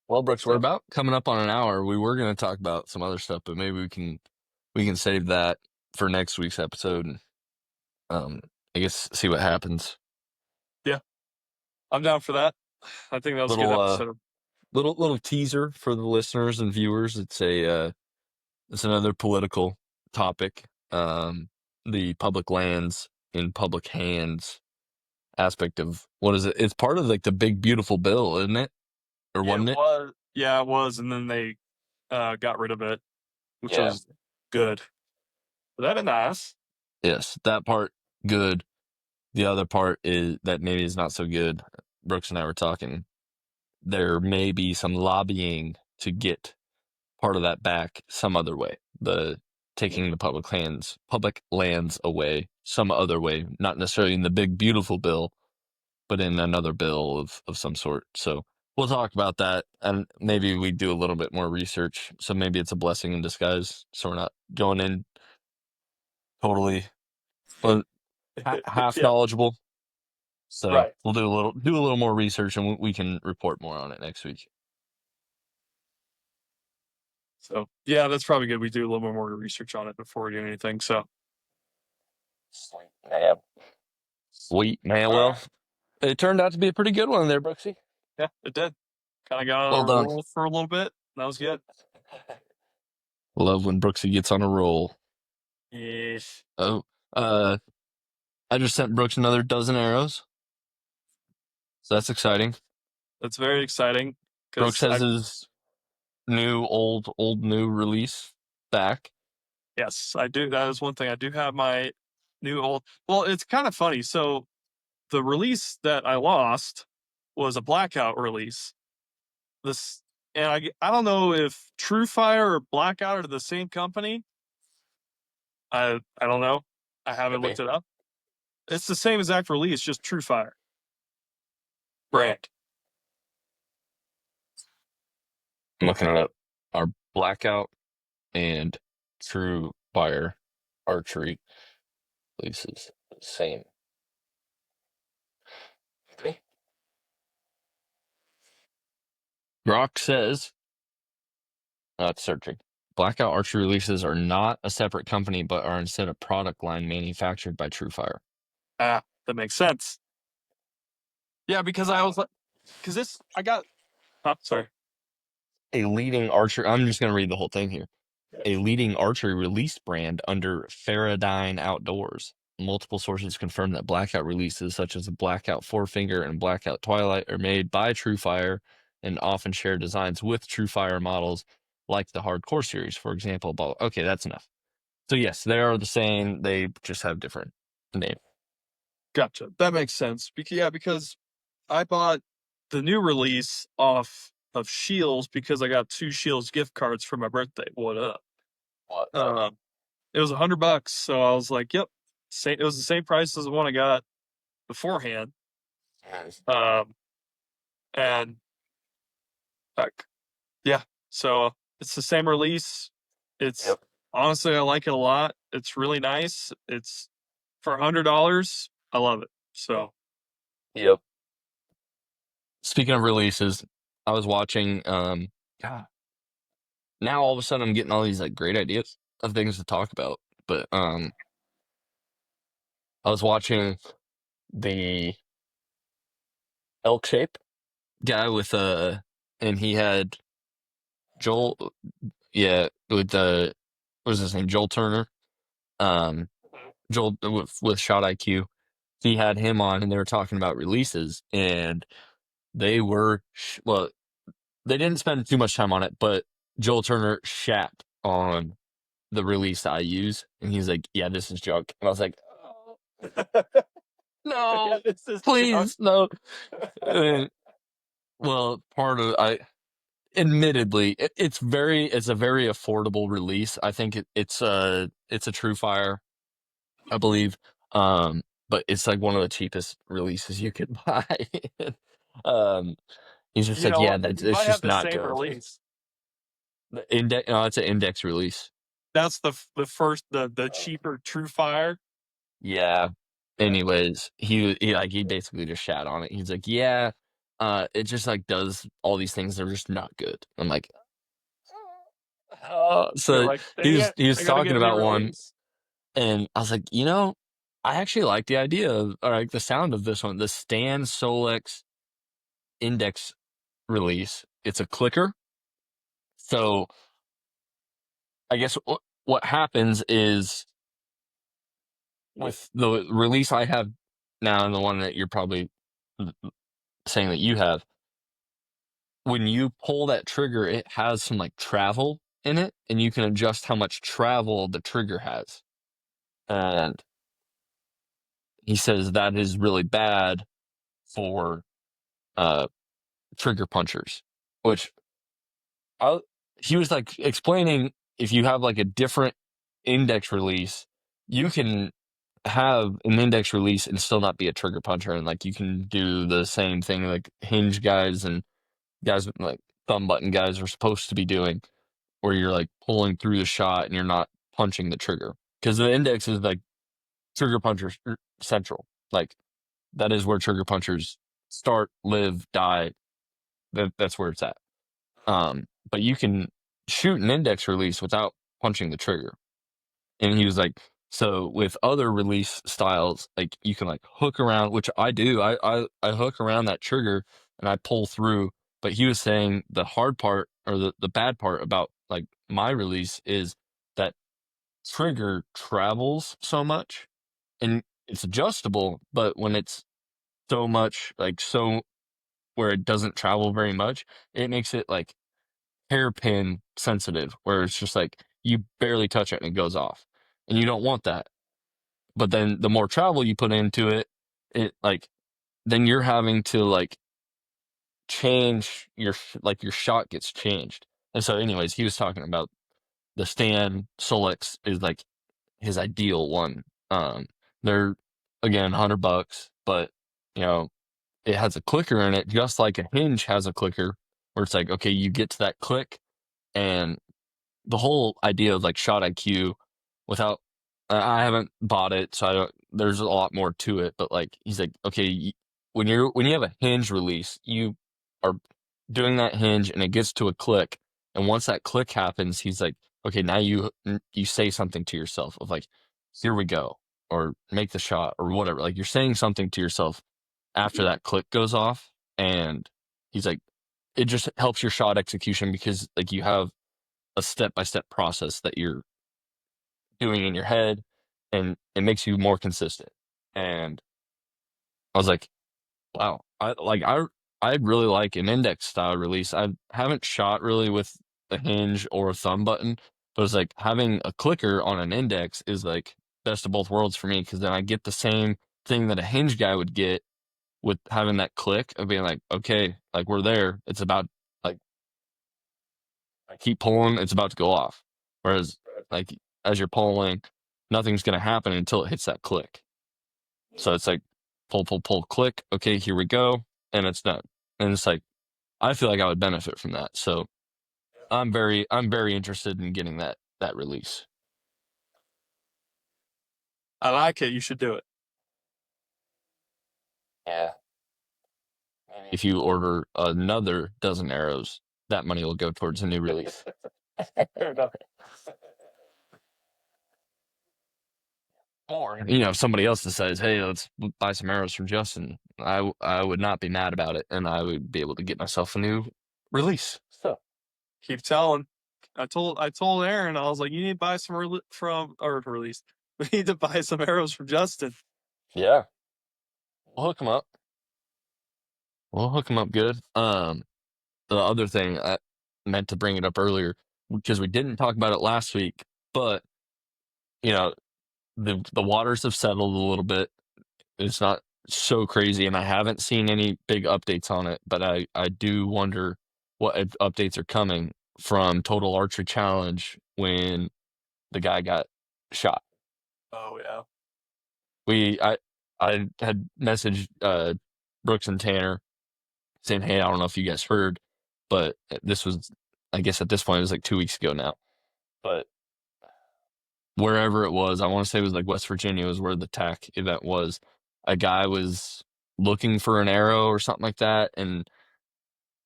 Well, Brooks, we're about coming up on an hour. We were going to talk about some other stuff, but maybe we can save that for next week's episode and I guess see what happens. yeah, I'm down for that. I think that was a good episode. Little teaser for the listeners and viewers. It's another political topic. The public lands in public hands aspect of what is it? It's part of like the big beautiful bill, isn't it? Or wasn't it? Yeah, it was, and then they got rid of it, which was good. But that'd be nice. Yes, that part good. The other part is that maybe is not so good. Brooks and I were talking. There may be some lobbying to get part of that back some other way. The taking the public lands away some other way, not necessarily in the big beautiful bill, but in another bill of some sort. So we'll talk about that, and maybe we do a little bit more research. So maybe it's a blessing in disguise. So we're not going in totally half knowledgeable. So we'll do a little more research, and we can report more on it next week. So yeah, that's probably good. We do a little bit more research on it before we do anything. So sweet man. Well, it turned out to be a pretty good one there, Brooksy. Yeah, it did. Kind of got on a roll for a little bit. That was good. Love when Brooksy gets on a roll. Yes. Oh, I just sent Brooks another dozen arrows. So that's exciting. That's very exciting. Brooks has his new, new release back. Yes, I do. That is one thing. I do have my new old. Well, it's kind of funny. So the release that I lost was a blackout release. And I don't know if True Fire or Blackout are the same company. I don't know. I haven't looked it up. It's the same exact release, just True Fire brand. I'm looking it up. Our Blackout and True Fire archery releases the same. Okay. Brock says, it's searching. Blackout archery releases are not a separate company, but are instead a product line manufactured by True Fire. Ah, that makes sense. Yeah, because I was like, sorry. A leading archer. I'm just going to read the whole thing here. A leading archery release brand under Faradyne Outdoors. Multiple sources confirm that Blackout releases, such as the Blackout Four-Finger and Blackout Twilight, are made by True Fire and often share designs with True Fire models like the Hardcore series, for example. Okay, that's enough. So yes, they are the same. They just have different names. Gotcha. That makes sense. Because I bought the new release off of Shields because I got 2 Shields gift cards for my birthday. What up? It was $100, so I was like, "Yep." It was the same price as the one I got beforehand. And yeah, so it's the same release. It's honestly, I like it a lot. It's really nice. It's for $100. I love it. So, yep. Speaking of releases, I was watching. Now all of a sudden I'm getting all these like great ideas of things to talk about. But I was watching the Elk Shape guy with and he had Joel, with what was his name, Joel Turner, Joel with Shot IQ. He had him on, and they were talking about releases, and they were they didn't spend too much time on it, but Joel Turner shat on the release that I use, and he's like, "Yeah, this is junk," and I was like, No, this is junk. please, no. Uh, well, part of admittedly, it's a very affordable release. I think it's a True Fire, I believe. But it's like one of the cheapest releases you could buy. um, he's just You like, know yeah, what? that's You it's might have just the not same good. release. The index, no, it's an index release. That's the first the cheaper True Fire. Yeah. Anyways, he basically just shat on it. He's like, yeah, it just like does all these things that are just not good. I'm like, You're so like, dang it, he was I gotta talking get a new about one, release. and I was like, I actually like the idea of, or like the sound of this one, the Stan Solex Index release. It's a clicker, so I guess what happens is with the release I have now and the one that you're probably saying that you have, when you pull that trigger, it has some like travel in it, and you can adjust how much travel the trigger has. And he says that is really bad for uh, trigger punchers, which I, he was like explaining if you have like a different index release, you can have an index release and still not be a trigger puncher. And like you can do the same thing like hinge guys and guys with like thumb button guys are supposed to be doing, where you're like pulling through the shot and you're not punching the trigger. Because the index is like trigger puncher central. Like that is where trigger punchers start, live, die. That's where it's at. But you can shoot an index release without punching the trigger. And he was like, so with other release styles, like you can like hook around, which I do. I hook around that trigger and I pull through. But he was saying the hard part or the bad part about like my release is that trigger travels so much and it's adjustable, but when it's so much like so where it doesn't travel very much, it makes it like hairpin sensitive, where it's just like you barely touch it and it goes off. And you don't want that. But then the more travel you put into it, it like then you're having to like change like your shot gets changed. And so anyways, he was talking about the Stan Solex is like his ideal one. They're again $100, but you know, it has a clicker in it, just like a hinge has a clicker, where it's like, okay, you get to that click, and the whole idea of like shot IQ without I haven't bought it, so I don't. There's a lot more to it, but like he's like, okay, when you have a hinge release, you are doing that hinge, and it gets to a click, and once that click happens, he's like, okay, now you say something to yourself of like, here we go, or make the shot, or whatever. Like you're saying something to yourself after that click goes off, and he's like, it just helps your shot execution because like you have a step by step process that you're doing in your head, and it makes you more consistent. And I was like, wow, I really like an index style release. I haven't shot really with a hinge or a thumb button, but it's like having a clicker on an index is like best of both worlds for me, because then I get the same thing that a hinge guy would get with having that click of being like, okay, like we're there. It's about like I keep pulling, it's about to go off. Whereas, like, as you're pulling, nothing's going to happen until it hits that click. So it's like pull, pull, pull, click. Okay, here we go. And it's done. And it's like, I feel like I would benefit from that. So I'm very interested in getting that release. I like it. You should do it. Yeah. If you order another dozen arrows, that money will go towards a new release. Fair enough. Or, if somebody else decides, hey, let's buy some arrows from Justin, I would not be mad about it, and I would be able to get myself a new release. So, Keep telling. I told Aaron, I was like, you need to buy some release. We need to buy some arrows from Justin. yeah, we'll hook them up. We'll hook them up good. The other thing I meant to bring it up earlier because we didn't talk about it last week, but you know, the waters have settled a little bit. It's not so crazy, and I haven't seen any big updates on it, but I do wonder what updates are coming from Total Archery Challenge when the guy got shot. Oh yeah. We I had messaged Brooks and Tanner saying, "Hey, I don't know if you guys heard, but this was, I guess at this point it was like 2 weeks ago now, but wherever it was, I want to say it was like West Virginia was where the TAC event was. A guy was looking for an arrow or something like that, and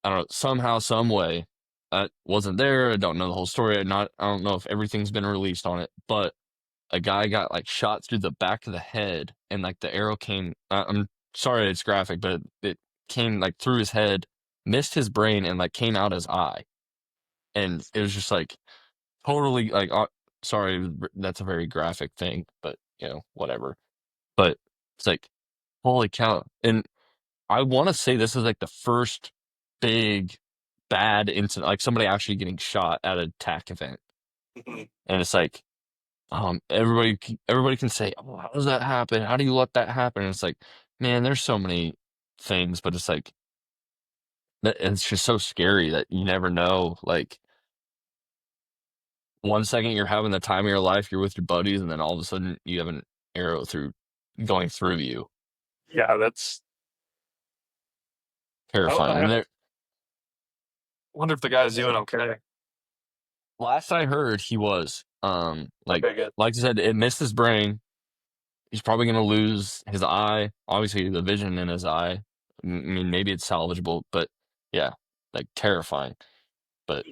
I don't know, somehow, some way, I wasn't there. I don't know the whole story. I don't know if everything's been released on it, but a guy got like shot through the back of the head, and like the arrow came. I'm sorry, it's graphic, but it came like through his head, missed his brain, and like came out his eye, and it was just like totally like. Sorry, that's a very graphic thing, but whatever. But it's like, holy cow! And I want to say this is like the first big bad incident, like somebody actually getting shot at a TAC event, Mhm. and it's like, everybody can say, "Oh, how does that happen? How do you let that happen?" And it's like, man, there's so many things, but it's like it's just so scary that you never know. Like 1 second you're having the time of your life, you're with your buddies, and then all of a sudden you have an arrow going through you. Yeah, that's. Terrifying. I And there, wonder if the guy's doing okay. last I heard, he was like Okay, good. like I said, it missed his brain. He's probably going to lose his eye. Obviously, the vision in his eye. I mean, maybe it's salvageable, but yeah, like terrifying. But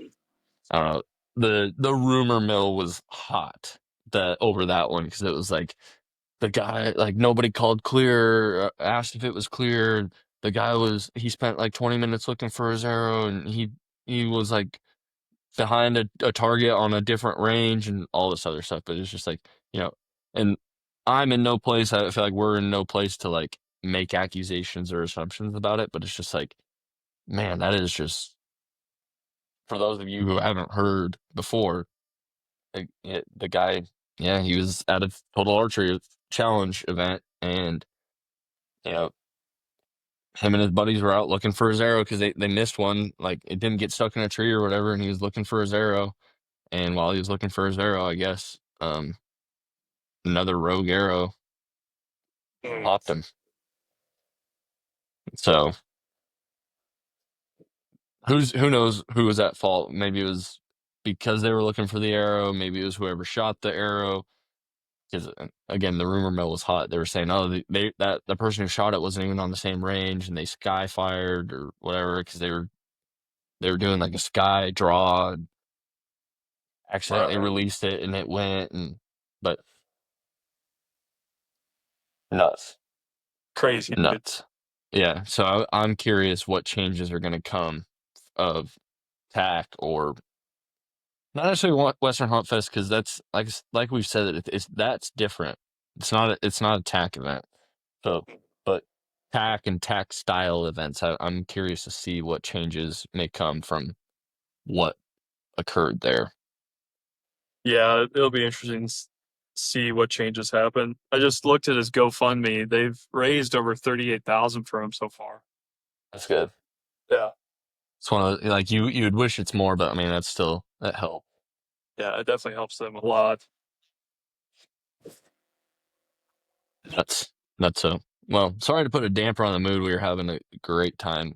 I don't know. The rumor mill was hot over that one because it was like the guy, like nobody called clear, asked if it was clear. The guy he spent like 20 minutes looking for his arrow, and he was like behind a target on a different range and all this other stuff. But it's just like, and I'm in no place. I feel like we're in no place to like make accusations or assumptions about it. But it's just like, man, that is just, for those of you who haven't heard before, the guy, yeah, he was at a Total Archery Challenge event, and you know, him and his buddies were out looking for his arrow because they missed one. Like it didn't get stuck in a tree or whatever, and he was looking for his arrow. And while he was looking for his arrow, I guess, another rogue arrow Mm. popped him. So who knows who was at fault? Maybe it was because they were looking for the arrow. Maybe it was whoever shot the arrow. Because again, the rumor mill was hot. They were saying, "Oh, that the person who shot it wasn't even on the same range, and they sky fired or whatever because they were doing like a sky draw and accidentally Right. released it, and it went but nuts, Crazy, dude. nuts." Yeah, so I'm curious what changes are going to come of TAC, or not necessarily Western Hunt Fest, because that's like we've said, that's different. It's not a TAC event. So, but TAC and TAC style events, I'm curious to see what changes may come from what occurred there. Yeah, it'll be interesting to see what changes happen. I just looked at his GoFundMe. They've raised over 38,000 for him so far. That's good. Yeah. It's one of like you'd wish it's more, but I mean that helps. Yeah, it definitely helps them a lot. That's so. Well, sorry to put a damper on the mood. We were having a great time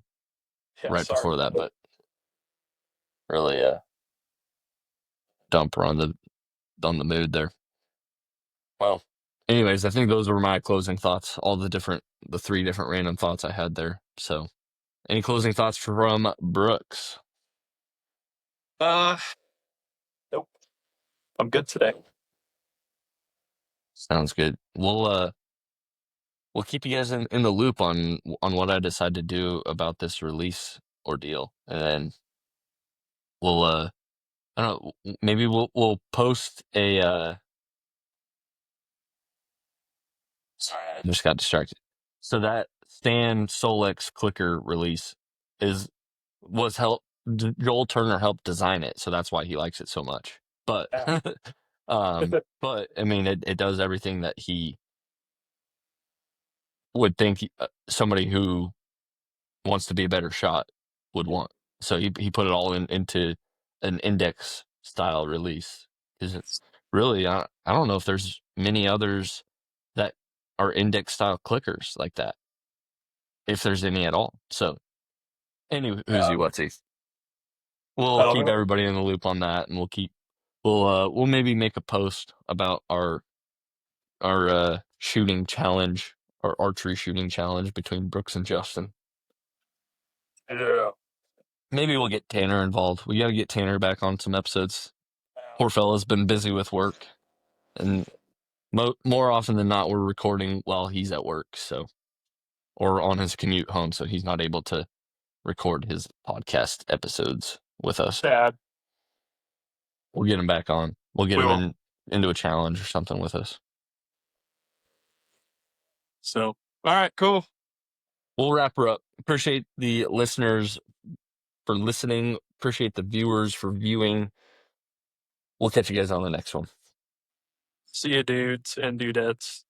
Yeah, right sorry. before that, but really, dumper on the mood there. Well, anyways, I think those were my closing thoughts. The three different random thoughts I had there. So, any closing thoughts from Brooks? Uh, nope. I'm good today. Sounds good. We'll keep you guys in the loop on what I decide to do about this release ordeal, and then we'll I don't know, maybe we'll post a sorry, I just got distracted. So that Stan Solex clicker release was help Joel Turner helped design it, so that's why he likes it so much. But Yeah. But I mean, it does everything that he would think somebody who wants to be a better shot would want. So he put it all into an index style release. Because really, I don't know if there's many others that are index style clickers like that, if there's any at all. So, anywho, Yeah. whatsy. I We'll don't keep know. everybody in the loop on that, and we'll maybe make a post about our shooting challenge, our archery shooting challenge between Brooks and Justin. Yeah. Maybe we'll get Tanner involved. We got to get Tanner back on some episodes. Poor fella's been busy with work, and more often than not, we're recording while he's at work, so or on his commute home, so he's not able to record his podcast episodes with us. Sad. We'll get him back on. We'll get We will. him into a challenge or something with us. So, all right, cool. We'll wrap her up. Appreciate the listeners for listening. Appreciate the viewers for viewing. We'll catch you guys on the next one. See you, dudes and dudettes.